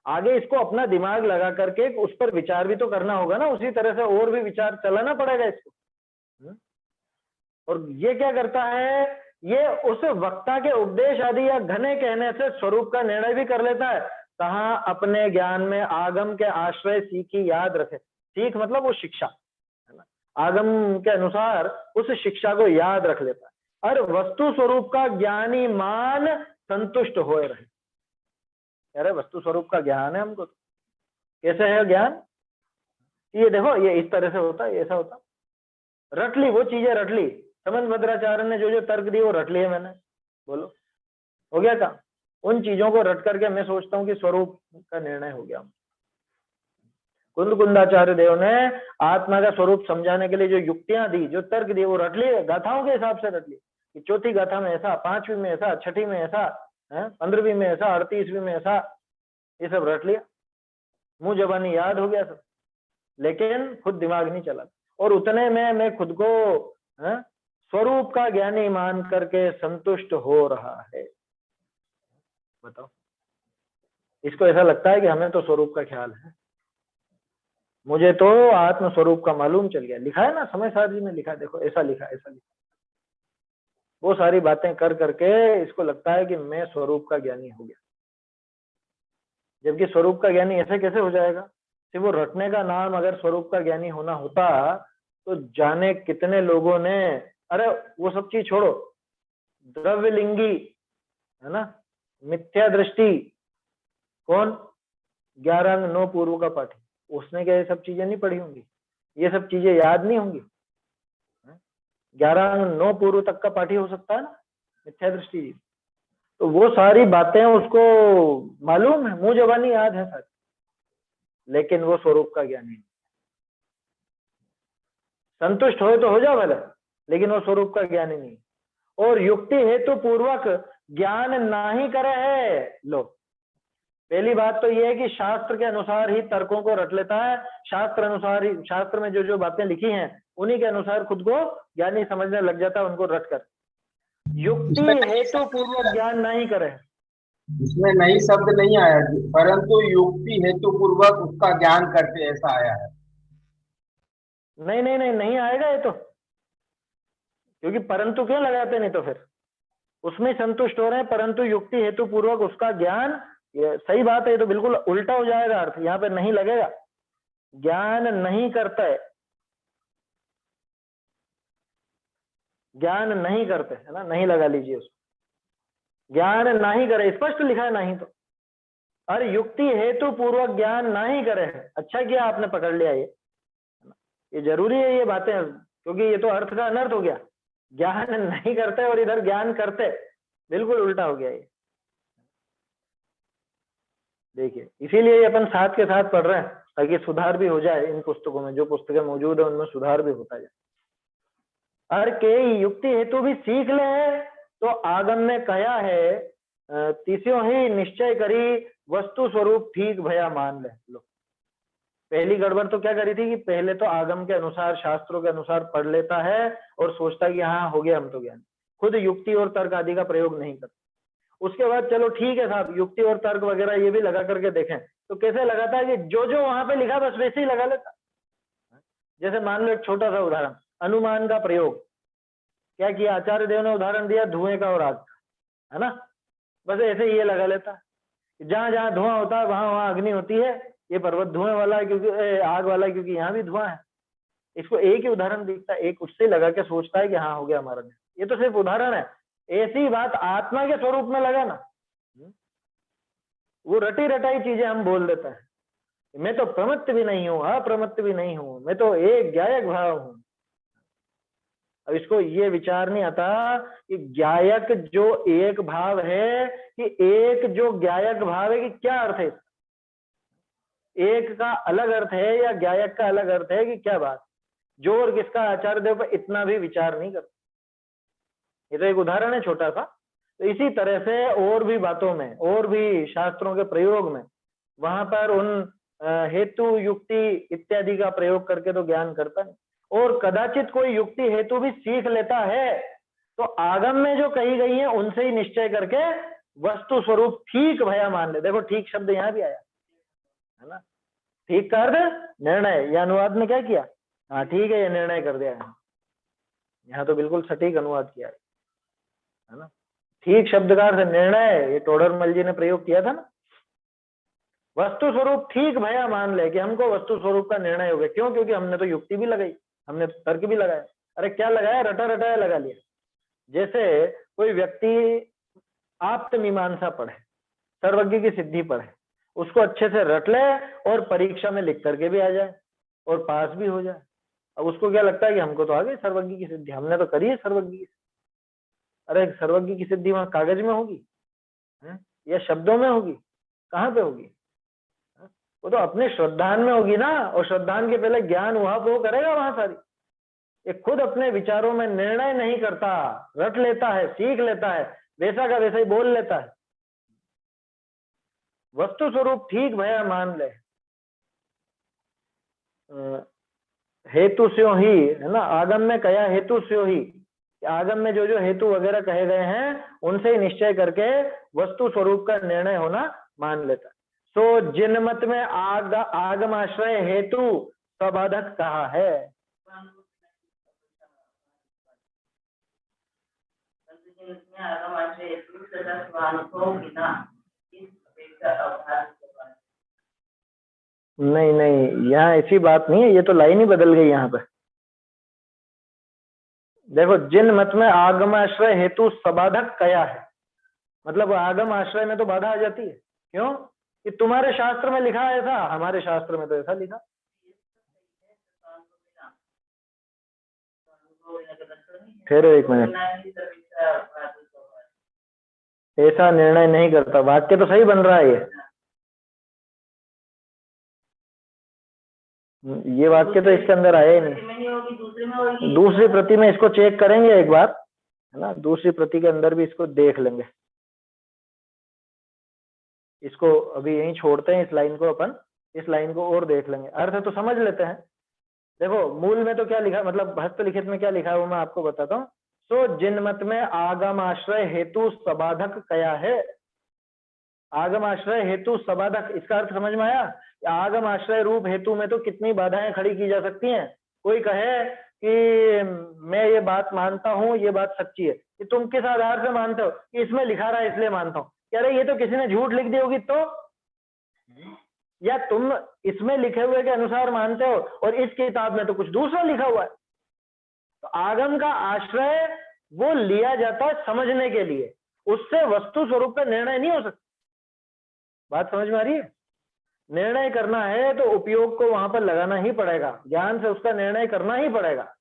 आगे इसको अपना दिमाग लगा करके उस पर विचार भी तो करना होगा ना, उसी तरह से और भी विचार चलाना पड़ेगा इसको। और ये क्या करता है, ये उस वक्ता के उपदेश आदि या घने कहने से स्वरूप का निर्णय भी कर लेता है। कहा, अपने ज्ञान में आगम के आश्रय सीखी याद रखे। सीख मतलब वो शिक्षा है ना, आगम के अनुसार उस शिक्षा को याद रख लेता है, और वस्तु स्वरूप का ज्ञानी मान संतुष्ट होए रहे। अरे वस्तु स्वरूप का ज्ञान है हमको, कैसे है ज्ञान, ये देखो ये इस तरह से होता है, ऐसा होता, रट ली वो चीजें, रट ली। समझ भद्राचार्य ने जो जो तर्क दिए वो रट लिए मैंने, बोलो हो गया काम। उन चीजों को रट करके मैं सोचता हूँ कि स्वरूप का निर्णय हो गया। कुंदाचार्य देव ने आत्मा का स्वरूप समझाने के लिए जो युक्तियां दी, जो तर्क दिए, वो रट लिए, गाथाओं के हिसाब से रट लिए कि चौथी गाथा में ऐसा, पांचवी में ऐसा, छठी में ऐसा, 15वीं में ऐसा, 38वीं में ऐसा, ये सब रट लिया, मुंह जबानी याद हो गया सब, लेकिन खुद दिमाग नहीं चला। और उतने में मैं खुद को स्वरूप का ज्ञानी मान करके संतुष्ट हो रहा है। बताओ, इसको ऐसा लगता है कि हमें तो स्वरूप का ख्याल है, मुझे तो आत्म स्वरूप का मालूम चल गया। लिखा है ना, समय सार जी ने लिखा, देखो ऐसा लिखा, ऐसा लिखा, वो सारी बातें कर करके इसको लगता है कि मैं स्वरूप का ज्ञानी हो गया, जबकि स्वरूप का ज्ञानी ऐसे कैसे हो जाएगा। सिर्फ वो रटने का नाम अगर स्वरूप का ज्ञानी होना होता तो जाने कितने लोगों ने, अरे वो सब चीज छोड़ो, द्रव्यलिंगी है ना, मिथ्या दृष्टि, कौन, 11 अंग 9 पूर्व का पाठी, उसने क्या ये सब चीजें नहीं पढ़ी होंगी, ये सब चीजें याद नहीं होंगी। 11 अंग 9 पूर्व तक का पाठी हो सकता है ना, मिथ्या दृष्टि जी, तो वो सारी बातें उसको मालूम है, मुंह जबानी याद है सारी, लेकिन वो स्वरूप का ज्ञानी नहीं। संतुष्ट हो तो हो जाओ भले, लेकिन वो स्वरूप का ज्ञानी नहीं। और युक्ति हेतु पूर्वक ज्ञान नहीं करे है। लो, पहली बात तो ये है कि शास्त्र के अनुसार ही तर्कों को रट लेता है, शास्त्र अनुसार ही, शास्त्र में जो जो बातें लिखी हैं उन्हीं के अनुसार खुद को ज्ञानी समझने लग जाता है, उनको रट कर। युक्ति इसमें हेतु पूर्वक ज्ञान नहीं करे। इसमें नई शब्द नहीं आया, परंतु युक्ति हेतु पूर्वक उसका ज्ञान करते, ऐसा आया है। नहीं नहीं नहीं नहीं आएगा ये तो, क्योंकि परंतु क्यों लगाते, नहीं तो फिर उसमें संतुष्ट हो रहे हैं, परंतु युक्ति हेतु पूर्वक उसका ज्ञान, ये सही बात है, ये तो बिल्कुल उल्टा हो जाएगा अर्थ, यहाँ पे नहीं लगेगा, ज्ञान नहीं करता है, ज्ञान नहीं करते है ना, नहीं लगा लीजिए उसको, ज्ञान नहीं करे, स्पष्ट लिखा है नहीं तो, अरे युक्ति हेतु पूर्वक ज्ञान नहीं करे, अच्छा किया आपने पकड़ लिया, ये जरूरी है ये बातें, क्योंकि ये तो अर्थ का अनर्थ हो गया, ज्ञान नहीं करते और इधर ज्ञान करते, बिल्कुल उल्टा हो गया ये। देखिए इसीलिए ये अपन साथ के साथ पढ़ रहे हैं, ताकि सुधार भी हो जाए इन पुस्तकों में, जो पुस्तकें मौजूद है उनमें सुधार भी होता जाए। अर के युक्ति हेतु भी सीख ले, तो आगम में कहा है तीसों ही निश्चय करी, वस्तु स्वरूप ठीक भया मान ले। लो पहली गड़बड़ तो क्या करी थी कि पहले तो आगम के अनुसार, शास्त्रों के अनुसार पढ़ लेता है और सोचता है कि हाँ हो गया हम तो ज्ञान, खुद युक्ति और तर्क आदि का प्रयोग नहीं करता। उसके बाद चलो ठीक है साहब, युक्ति और तर्क वगैरह ये भी लगा करके देखें, तो कैसे लगाता है कि जो जो वहां पे लिखा बस वैसे ही लगा लेता। जैसे मान लो एक छोटा सा उदाहरण, अनुमान का प्रयोग क्या किया, आचार्य देव ने उदाहरण दिया धुएं का और आग का, है ना, बस ऐसे ही ये लगा लेता, जहां जहां धुआं होता है वहां वहां अग्नि होती है, ये पर्वत धुएं वाला है क्योंकि आग वाला है क्योंकि यहाँ भी धुआं है। इसको एक ही उदाहरण दिखता है, एक उससे लगा के सोचता है कि हाँ हो गया हमारा। ये तो सिर्फ उदाहरण है, ऐसी बात आत्मा के स्वरूप में लगा ना, वो रटी रटाई चीजें हम बोल देते हैं, मैं तो प्रमत्त भी नहीं हूं, अप्रमत्त भी नहीं हूं, मैं तो एक ज्ञायक भाव हूं। अब इसको ये विचार नहीं आता कि ज्ञायक जो एक भाव है, कि एक जो ज्ञायक भाव है कि क्या अर्थ है, एक का अलग अर्थ है या ज्ञायक का अलग अर्थ है कि क्या बात, जो और किसका आचार्य देव पर इतना भी विचार नहीं करता। ये तो एक उदाहरण है छोटा सा। तो इसी तरह से और भी बातों में, और भी शास्त्रों के प्रयोग में, वहां पर उन हेतु युक्ति इत्यादि का प्रयोग करके तो ज्ञान करता है, और कदाचित कोई युक्ति हेतु भी सीख लेता है, तो आगम में जो कही गई है उनसे ही निश्चय करके वस्तु स्वरूप ठीक भया मान ले। देखो ठीक शब्द यहाँ भी आया है ना, ठीक का अर्थ निर्णय, या अनुवाद में क्या किया, हाँ ठीक है ये निर्णय कर दिया है, यहाँ तो बिल्कुल सटीक अनुवाद किया है ना। ठीक शब्द का अर्थ निर्णय, ये टोडरमल जी ने प्रयोग किया था ना, वस्तु स्वरूप ठीक भया मान ले, कि हमको वस्तु स्वरूप का निर्णय हो गया। क्यों, क्योंकि हमने तो युक्ति भी लगाई, हमने तो तर्क भी लगाया, अरे क्या लगाया, रटा रटाया लगा लिया। जैसे कोई व्यक्ति आप्त मीमांसा पढ़े, सर्वज्ञ की सिद्धि पढ़े, उसको अच्छे से रट ले और परीक्षा में लिख करके भी आ जाए और पास भी हो जाए। अब उसको क्या लगता है कि हमको तो आ गई सर्वज्ञ की सिद्धि, हमने तो करी है सर्वज्ञ की। अरे सर्वज्ञ की सिद्धि वहां कागज में होगी या शब्दों में होगी, कहाँ पे होगी, वो तो अपने श्रद्धान में होगी ना, और श्रद्धान के पहले ज्ञान वहां वो करेगा वहां सारी। ये खुद अपने विचारों में निर्णय नहीं करता, रट लेता है, सीख लेता है, वैसा का वैसा ही बोल लेता है। वस्तु स्वरूप ठीक भया मान ले, हेतु स्यो ही, है ना, आगम में कया हेतु स्यो ही, आगम में जो जो हेतु वगैरह कहे गए हैं उनसे ही निश्चय करके वस्तु स्वरूप का निर्णय होना मान लेता। सो जिन मत में आगमाश्रय हेतु स्वबाधक कहा है, नहीं नहीं यहाँ ऐसी बात नहीं है, ये तो लाइन ही बदल गई यहाँ पे। देखो जिन मत में आगमाश्रय हेतु सबाधक कया है, मतलब आगम आश्रय में तो बाधा आ जाती है। क्यों, कि तुम्हारे शास्त्र में लिखा है ऐसा, हमारे शास्त्र में तो ऐसा लिखा। फिर एक मिनट, ऐसा निर्णय नहीं करता, वाक्य तो सही बन रहा है ये वाक्य तो इसके अंदर आया ही नहीं। दूसरी प्रति में इसको चेक करेंगे एक बार, है ना, दूसरी प्रति के अंदर भी इसको देख लेंगे। इसको अभी यहीं छोड़ते हैं, इस लाइन को अपन, इस लाइन को और देख लेंगे, अर्थ तो समझ लेते हैं। देखो मूल में तो क्या लिखा, मतलब हस्तलिखित में क्या लिखा है वो मैं आपको बताता हूँ। सो जिनमत में आगम आश्रय हेतु सबाधक कया है। आगम आश्रय हेतु सबाधक, इसका अर्थ समझ में आया? आगम आश्रय रूप हेतु में तो कितनी बाधाएं खड़ी की जा सकती हैं। कोई कहे कि मैं ये बात मानता हूं, ये बात सच्ची है, कि तुम किस आधार से मानते हो? कि इसमें लिखा रहा है इसलिए मानता हूं। कह रहे ये तो किसी ने झूठ लिख दी होगी तो, या तुम इसमें लिखे हुए के अनुसार मानते हो और इस किताब में तो कुछ दूसरा लिखा हुआ है। तो आगम का आश्रय वो लिया जाता है समझने के लिए, उससे वस्तु स्वरूप का निर्णय नहीं हो सकता। बात समझ में आ रही है? निर्णय करना है तो उपयोग को वहां पर लगाना ही पड़ेगा, ज्ञान से उसका निर्णय करना ही पड़ेगा।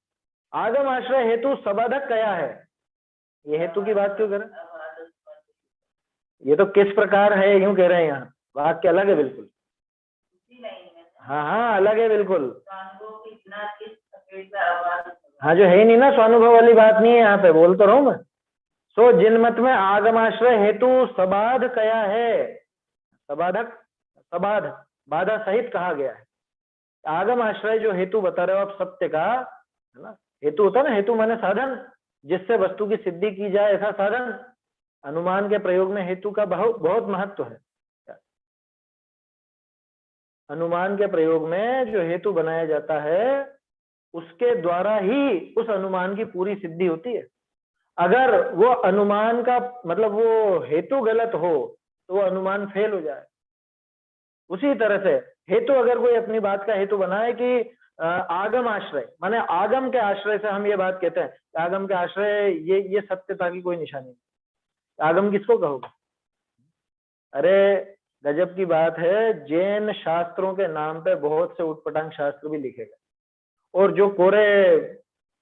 आगम आश्रय हेतु सबाधक कया है, ये हेतु की बात क्यों करें? ये तो किस प्रकार है यूं कह रहे हैं, यहाँ वाक्य अलग है बिल्कुल। हाँ हाँ अलग है बिल्कुल। हाँ जो है नहीं ना, स्वानुभव वाली बात नहीं है यहाँ पे, बोल तो रहा हूं मैं। सो जिनमत में आगमाश्रय हेतु सबाध कया है, सबाधक, सबाध बाधा सहित कहा गया है। आगम आश्रय जो हेतु बता रहे हो आप सत्य का, है ना, हेतु होता है ना, हेतु माने साधन, जिससे वस्तु की सिद्धि की जाए ऐसा साधन। अनुमान के प्रयोग में हेतु का बहुत महत्व है। अनुमान के प्रयोग में जो हेतु बनाया जाता है उसके द्वारा ही उस अनुमान की पूरी सिद्धि होती है। अगर वो अनुमान का मतलब वो हेतु गलत हो तो वो अनुमान फेल हो जाए। उसी तरह से हेतु अगर कोई अपनी बात का हेतु बनाए कि आगम आश्रय, माने आगम के आश्रय से हम ये बात कहते हैं, आगम के आश्रय ये सत्यता की कोई निशानी नहीं। आगम किसको कहोगे? अरे गजब की बात है, जैन शास्त्रों के नाम पे बहुत से उटपटांग शास्त्र भी लिखे गए, और जो कोरे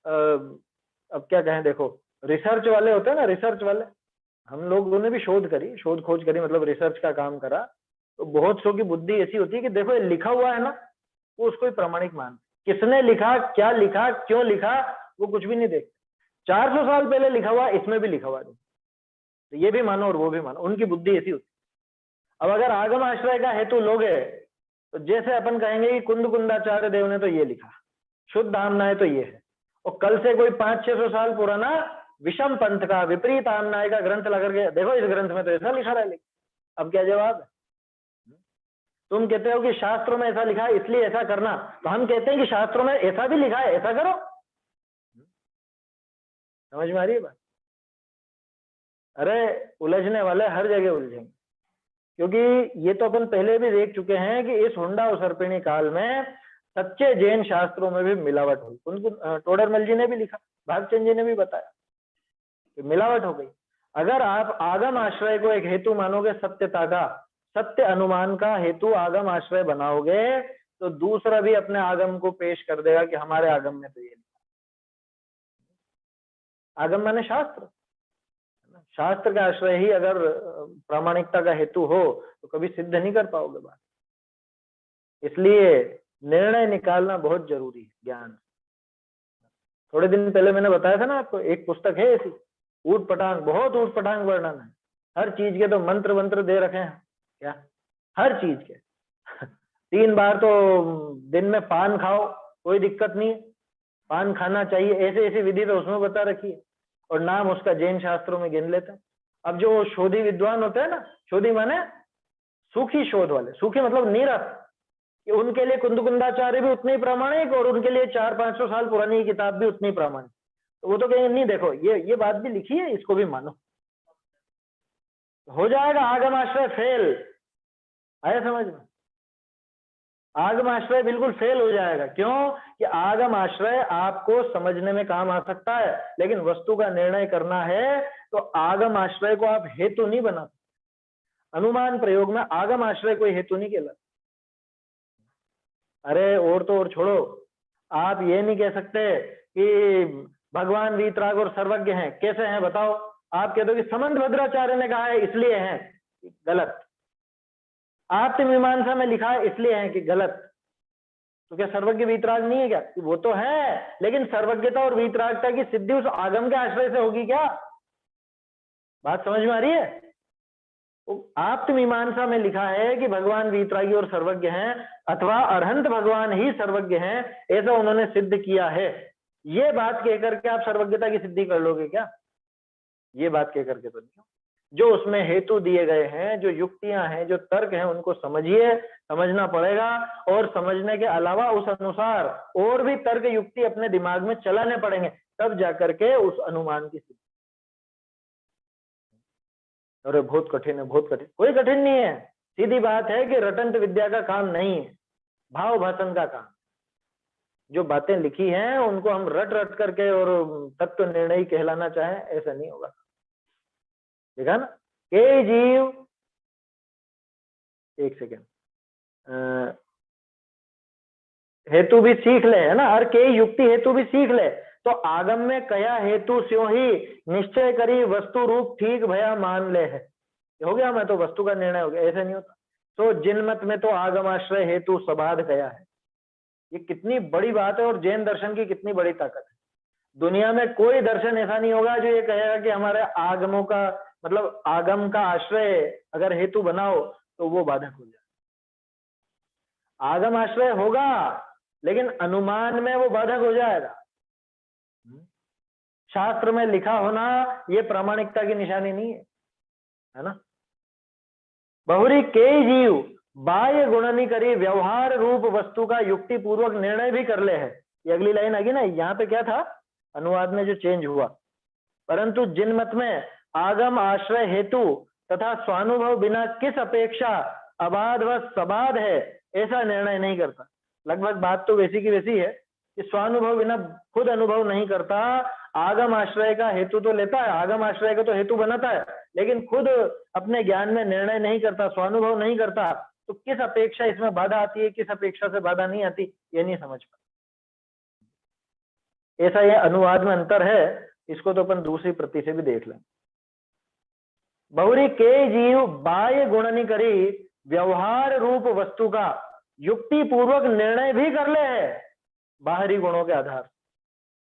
अब क्या कहें, देखो रिसर्च वाले होते हैं ना, रिसर्च वाले, हम लोगों ने भी शोध खोज करी, मतलब रिसर्च का काम करा, तो बहुत सौ की बुद्धि ऐसी होती है कि देखो ये लिखा हुआ है ना, वो उसको ही प्रामाणिक मान, किसने लिखा, क्या लिखा, क्यों लिखा, वो कुछ भी नहीं देखते। 400 साल पहले लिखा हुआ, इसमें भी लिखा हुआ है, तो ये भी मानो और वो भी मानो, उनकी बुद्धि ऐसी होती। अब अगर आगम आश्रय का हेतु लोगे तो जैसे अपन कहेंगे कि कुंद कुंदाचार्य देव ने तो ये लिखा, शुद्ध आमनाय तो ये है, और कल से कोई 500-600 साल पुराना विषम पंथ का विपरीत आमनाय का ग्रंथ लगा के देखो, इस ग्रंथ में तो ऐसा लिखा रहा है। अब क्या जवाब है? तुम कहते हो कि शास्त्रों में ऐसा लिखा है इसलिए ऐसा करना, तो हम कहते हैं कि शास्त्रों में ऐसा भी लिखा है, ऐसा करो। समझ में आ रही है बात? अरे उलझने वाले हर जगह उलझेंगे, क्योंकि ये तो अपन पहले भी देख चुके हैं कि इस हुंडा उसर्पिणी काल में सच्चे जैन शास्त्रों में भी मिलावट हुई। उनको टोडरमल जी ने भी लिखा, भागचंद जी ने भी बताया कि मिलावट हो गई। अगर आप आगम आश्रय को एक हेतु मानोगे सत्यता का, सत्य अनुमान का हेतु आगम आश्रय बनाओगे, तो दूसरा भी अपने आगम को पेश कर देगा कि हमारे आगम में तो ये लिखा। आगम माने शास्त्र, शास्त्र का आश्रय ही अगर प्रामाणिकता का हेतु हो तो कभी सिद्ध नहीं कर पाओगे बात। इसलिए निर्णय निकालना बहुत जरूरी है ज्ञान। थोड़े दिन पहले मैंने बताया था ना आपको, एक पुस्तक है ऐसी, ऊट पटांग, बहुत ऊट पटांग वर्णन है, हर चीज के तो मंत्र वंत्र दे रखे हैं, क्या हर चीज के 3 बार तो दिन में पान खाओ, कोई दिक्कत नहीं है, पान खाना चाहिए, ऐसे ऐसी विधि तो उसमें बता रखी है, और नाम उसका जैन शास्त्रों में गिन लेते हैं। अब जो शोधी विद्वान होते हैं ना, शोधी माने सूखी शोध वाले, सूखी मतलब नीरस, कि उनके लिए कुंदकुंदाचार्य भी उतने ही प्रामाणिक और उनके लिए 400-500 साल पुरानी किताब भी उतनी प्रामाणिक। तो वो तो कहेंगे नहीं देखो ये बात भी लिखी है, इसको भी मानो, हो जाएगा आगम आश्रय फेल। आया समझ में? आगम आश्रय बिल्कुल फेल हो जाएगा। क्यों? कि आगम आश्रय आपको समझने में काम आ सकता है, लेकिन वस्तु का निर्णय करना है तो आगम आश्रय को आप हेतु नहीं बना सकते। अनुमान प्रयोग में आगम आश्रय कोई हेतु नहीं कहलाता। अरे और तो और छोड़ो, आप ये नहीं कह सकते कि भगवान वीतराग और सर्वज्ञ हैं। कैसे हैं बताओ? आप कहते हो कि समंत भद्राचार्य ने कहा है इसलिए हैं, गलत। आप मीमांसा में लिखा है इसलिए है, कि गलत। तो क्या सर्वज्ञ वीतराग नहीं है क्या? वो तो है, लेकिन सर्वज्ञता और वीतरागता की सिद्धि उस आगम के आश्रय से होगी क्या? बात समझ में आ रही है? आप मीमांसा में लिखा है कि भगवान वीतरागी और सर्वज्ञ हैं, अथवा अरहंत भगवान ही सर्वज्ञ हैं, ऐसा उन्होंने सिद्ध किया है। ये बात कह करके आप सर्वज्ञता की सिद्धि कर लोगे क्या? ये बात कह करके तो नहीं। जो उसमें हेतु दिए गए हैं, जो युक्तियां हैं, जो तर्क हैं, उनको समझिए, समझना पड़ेगा, और समझने के अलावा उस अनुसार और भी तर्क युक्ति अपने दिमाग में चलाने पड़ेंगे, तब जाकर के उस अनुमान की सिद्धि। अरे बहुत कठिन है, बहुत कठिन। कोई कठिन नहीं है, सीधी बात है कि रटंत विद्या का काम नहीं है, भाव भाषण का काम। जो बातें लिखी हैं उनको हम रट रट करके और तत्व निर्णय कहलाना चाहें, ऐसा नहीं होगा। देखा ना, के जीव, एक सेकेंड, हेतु भी सीख ले, है ना, और के युक्ति हेतु भी सीख ले, तो आगम में कया हेतु स्यों ही निश्चय करी वस्तु रूप ठीक भया मान ले है। हो गया, मैं तो वस्तु का निर्णय हो गया, ऐसा नहीं होता। तो जिनमत में तो आगमाश्रय हेतु सबाध गया है। ये कितनी बड़ी बात है, और जैन दर्शन की कितनी बड़ी ताकत है। दुनिया में कोई दर्शन ऐसा नहीं होगा जो ये कहेगा कि हमारे आगमों का मतलब आगम का आश्रय अगर हेतु बनाओ तो वो बाधक हो जाए। आगम आश्रय होगा लेकिन अनुमान में वो बाधक हो जाएगा। शास्त्र में लिखा होना ये प्रामाणिकता की निशानी नहीं है ना। बहुरी के जीव बाह्य गुणनी करी व्यवहार रूप वस्तु का युक्ति पूर्वक निर्णय भी कर ले है। ये अगली लाइन आगी ना, यहाँ पे क्या था, अनुवाद में जो चेंज हुआ, परंतु जिन मत में आगम आश्रय हेतु तथा स्वानुभव बिना किस अपेक्षा अबाध व सबाध है ऐसा निर्णय नहीं करता। लगभग बात तो वैसी की वैसी है कि स्वानुभव बिना खुद अनुभव नहीं करता, आगम आश्रय का हेतु तो लेता है, आगम आश्रय का तो हेतु बनाता है, लेकिन खुद अपने ज्ञान में निर्णय नहीं करता, स्वानुभव नहीं करता, तो किस अपेक्षा इसमें बाधा आती है, किस अपेक्षा से बाधा नहीं आती, ये नहीं समझ पाता। ऐसा ये अनुवाद में अंतर है, इसको तो अपन दूसरी प्रति से भी देख लें। बहुरी के जीव बाह्य गुणनी करी व्यवहार रूप वस्तु का युक्ति पूर्वक निर्णय भी कर ले है। बाहरी गुणों के आधार,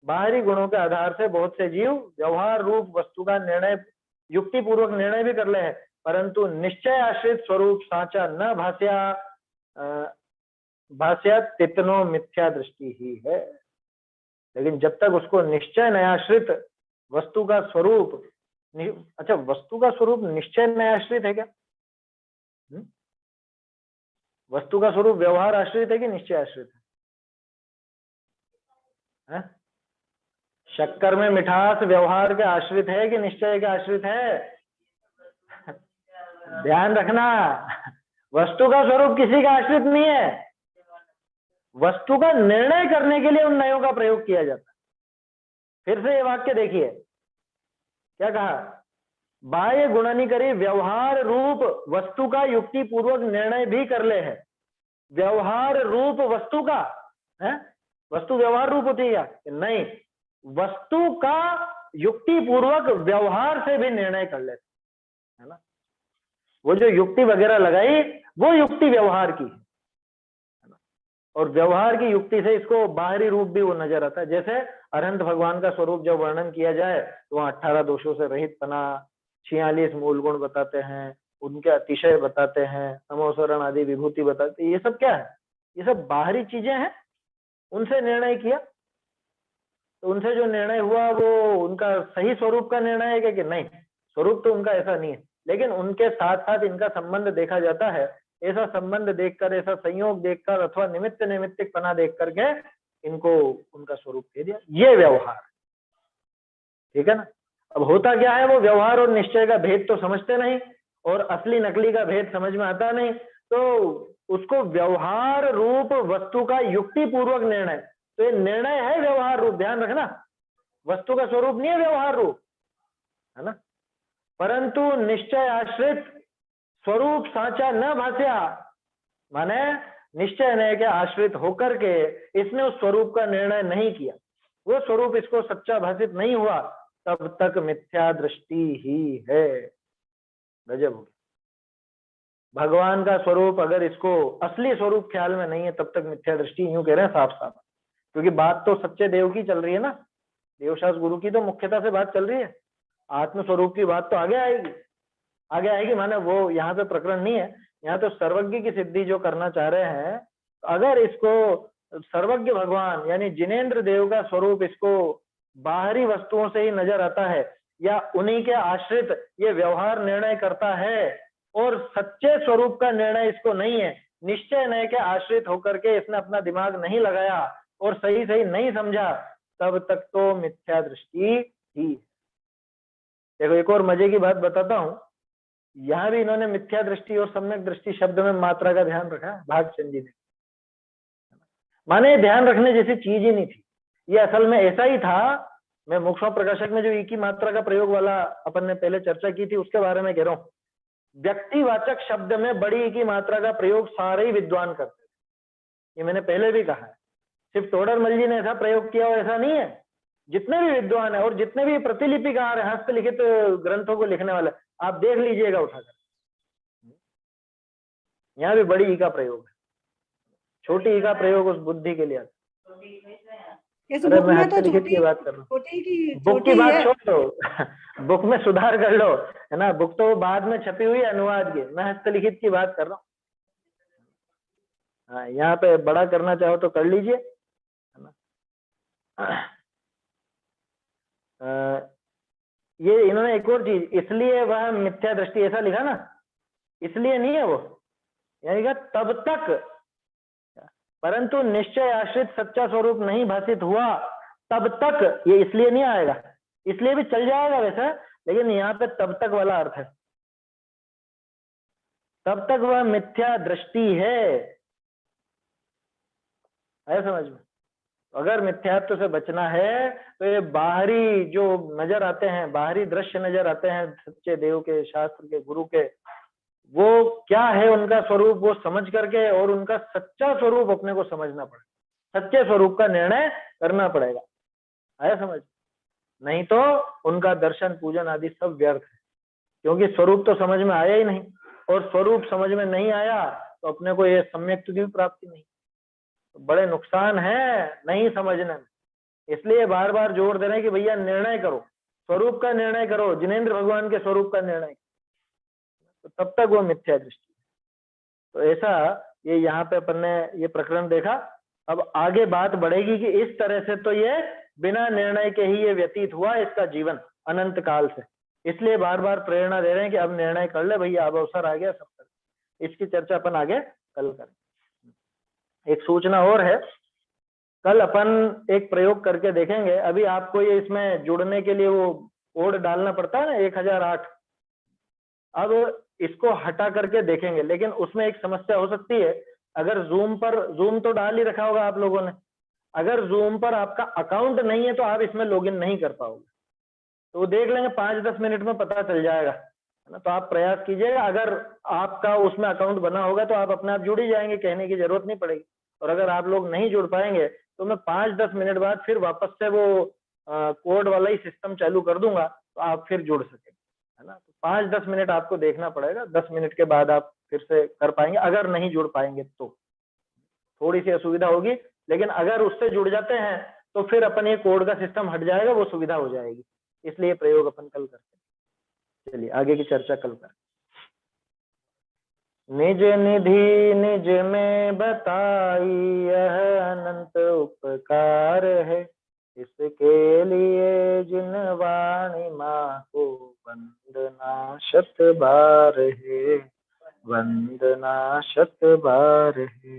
बाहरी गुणों के आधार से बहुत से जीव व्यवहार रूप वस्तु का निर्णय युक्ति पूर्वक निर्णय भी कर ले है, परंतु निश्चय आश्रित स्वरूप साचा न भाष्या तितनो मिथ्या दृष्टि ही है। लेकिन जब तक उसको निश्चय नयाश्रित वस्तु का स्वरूप, अच्छा वस्तु का स्वरूप निश्चय नयाश्रित है क्या? वस्तु का स्वरूप व्यवहार आश्रित है कि निश्चय आश्रित है? शक्कर में मिठास व्यवहार के आश्रित है कि निश्चय के आश्रित है? ध्यान रखना, वस्तु का स्वरूप किसी का आश्रित नहीं है, वस्तु का निर्णय करने के लिए उन नयों का प्रयोग किया जाता है। फिर से ये वाक्य देखिए क्या कहा, बाह्य गुणनी करी व्यवहार रूप वस्तु का युक्ति पूर्वक निर्णय भी कर ले है। व्यवहार रूप वस्तु का है, वस्तु व्यवहार रूप होती है नहीं, वस्तु का युक्ति पूर्वक व्यवहार से भी निर्णय कर लेते है ना। वो जो युक्ति वगैरह लगाई वो युक्ति व्यवहार की है ना, और व्यवहार की युक्ति से इसको बाहरी रूप भी वो नजर आता है। जैसे अरहंत भगवान का स्वरूप जब वर्णन किया जाए तो वहां 18 दोषों से रहित पना, 46 मूल गुण बताते हैं, उनके अतिशय बताते हैं, तमोसरण आदि विभूति बताते हैं। ये सब क्या है? ये सब बाहरी चीजें हैं, उनसे निर्णय किया तो उनसे जो निर्णय हुआ वो उनका सही स्वरूप का निर्णय है कि नहीं? स्वरूप तो उनका ऐसा नहीं है, लेकिन उनके साथ साथ इनका संबंध देखा जाता है। ऐसा संबंध देखकर, ऐसा संयोग देखकर अथवा निमित्त नैमित्तिक पना देख करके इनको उनका स्वरूप दे दिया। ये व्यवहार, ठीक है ना। अब होता क्या है, वो व्यवहार और निश्चय का भेद तो समझते नहीं और असली नकली का भेद समझ में आता नहीं, तो उसको व्यवहार रूप वस्तु का युक्ति पूर्वक निर्णय, तो ये निर्णय है व्यवहार रूप, ध्यान रखना, वस्तु का स्वरूप नहीं है व्यवहार रूप, है ना। परंतु निश्चय आश्रित स्वरूप साचा न भाष्या, माने निश्चय नय के आश्रित होकर के इसने उस स्वरूप का निर्णय नहीं किया, वो स्वरूप इसको सच्चा भाषित नहीं हुआ, तब तक मिथ्या दृष्टि ही है। गजब हो गया। भगवान का स्वरूप अगर इसको असली स्वरूप ख्याल में नहीं है तब तक मिथ्या दृष्टि, यूं कह रहे हैं साफ साफ, क्योंकि बात तो सच्चे देव की चल रही है ना, देवशास्त्र गुरु की तो मुख्यता से बात चल रही है। आत्म स्वरूप की बात तो आगे आएगी, आगे आएगी, माने वो यहाँ पे प्रकरण नहीं है, यहाँ तो सर्वज्ञ की सिद्धि जो करना चाह रहे हैं, अगर इसको सर्वज्ञ भगवान यानी जिनेंद्र देव का स्वरूप इसको बाहरी वस्तुओं से ही नजर आता है या उन्हीं के आश्रित ये व्यवहार निर्णय करता है और सच्चे स्वरूप का निर्णय इसको नहीं है, निश्चय नय के आश्रित होकर के इसने अपना दिमाग नहीं लगाया और सही सही नहीं समझा, तब तक तो मिथ्या दृष्टि ही। देखो एक और मजे की बात बताता हूं, यहां भी इन्होंने मिथ्या दृष्टि और सम्यक दृष्टि शब्द में मात्रा का ध्यान रखा भागचंद जी ने। माने ध्यान रखने जैसी चीज ही नहीं थी, ये असल में ऐसा ही था। मैं मोक्ष प्रकाशक में जो ई की मात्रा का प्रयोग वाला अपन ने पहले चर्चा की थी उसके बारे में कह रहा हूं। व्यक्तिवाचक शब्द में बड़ी ई की मात्रा का प्रयोग सारे ही विद्वान करते थे, ये मैंने पहले भी कहा है। सिर्फ तोडरमल जी ने ऐसा प्रयोग किया हो ऐसा नहीं है, जितने भी विद्वान है और जितने भी प्रतिलिपिकार है, हस्तलिखित ग्रंथों को लिखने वाले, आप देख लीजिएगा उठाकर, यहाँ भी बड़ी ई का प्रयोग है, छोटी ई का प्रयोग उस बुद्धि के लिए आता। इस अरे बुक मैं में तो हस्तलिखित छोटी की बात कर रहा हूँ, बुक छोटी की बात है। छोड़ दो बुक में सुधार कर लो, है ना, बुक तो बाद में छपी हुई है अनुवाद की, मैं हस्तलिखित की बात कर रहा हूँ। हाँ, यहाँ पे बड़ा करना चाहो तो कर लीजिए, है ना। ये इन्होंने एक और चीज, इसलिए वह मिथ्या दृष्टि ऐसा लिखा ना, इसलिए नहीं है वो, यानी कि तब तक परंतु निश्चय आश्रित सच्चा स्वरूप नहीं भाषित हुआ तब तक, ये इसलिए नहीं आएगा, इसलिए भी चल जाएगा वैसे, लेकिन यहाँ पे तब तक वाला अर्थ है, तब तक वह मिथ्या दृष्टि है समझ में। अगर मिथ्यात्व से बचना है तो ये बाहरी जो नजर आते हैं, बाहरी दृश्य नजर आते हैं सच्चे देव के, शास्त्र के, गुरु के, वो क्या है उनका स्वरूप, वो समझ करके और उनका सच्चा स्वरूप अपने को समझना पड़ेगा, सच्चे स्वरूप का निर्णय करना पड़ेगा, आया समझ। नहीं तो उनका दर्शन पूजन आदि सब व्यर्थ है, क्योंकि स्वरूप तो समझ में आया ही नहीं, और स्वरूप समझ में नहीं आया तो अपने को ये सम्यक की प्राप्ति नहीं, तो बड़े नुकसान है नहीं समझने में। इसलिए बार बार जोर दे रहे हैं कि भैया निर्णय करो, स्वरूप का निर्णय करो, जिनेंद्र भगवान के स्वरूप का निर्णय, तो तब तक वो मिथ्या दृष्टि। तो ऐसा ये यहाँ पे अपन ने ये प्रकरण देखा। अब आगे बात बढ़ेगी कि इस तरह से तो ये बिना निर्णय के ही ये व्यतीत हुआ इसका जीवन अनंत काल से, इसलिए बार बार प्रेरणा दे रहे हैं कि अब निर्णय कर ले भैया, अब अवसर आ गया सब तक। इसकी चर्चा अपन आगे कल करें। एक सूचना और है, कल अपन एक प्रयोग करके देखेंगे। अभी आपको ये इसमें जुड़ने के लिए वो कोड डालना पड़ता है ना 1008, अब इसको हटा करके देखेंगे, लेकिन उसमें एक समस्या हो सकती है। अगर जूम पर, जूम तो डाल ही रखा होगा आप लोगों ने, अगर जूम पर आपका अकाउंट नहीं है तो आप इसमें लॉगिन नहीं कर पाओगे, तो वो देख लेंगे 5-10 मिनट में पता चल जाएगा, है ना। तो आप प्रयास कीजिएगा, अगर आपका उसमें अकाउंट बना होगा तो आप अपने आप जुड़ ही जाएंगे, कहने की जरूरत नहीं पड़ेगी। और अगर आप लोग नहीं जुड़ पाएंगे तो मैं 5-10 मिनट बाद फिर वापस से वो कोड वाला ही सिस्टम चालू कर दूंगा, तो आप फिर जुड़ सकेंगे, है ना। तो 5-10 मिनट आपको देखना पड़ेगा, 10 मिनट के बाद आप फिर से कर पाएंगे। अगर नहीं जुड़ पाएंगे तो थोड़ी सी असुविधा होगी, लेकिन अगर उससे जुड़ जाते हैं तो फिर अपन ये कोड का सिस्टम हट जाएगा, वो सुविधा हो जाएगी। इसलिए प्रयोग अपन कल करते हैं। चलिए आगे की चर्चा कल करें। निज निधि निज में बताई यह अनंत उपकार है, इसके लिए जिन वाणी माँ को वंदना शत बार है, वंदना शत बार है।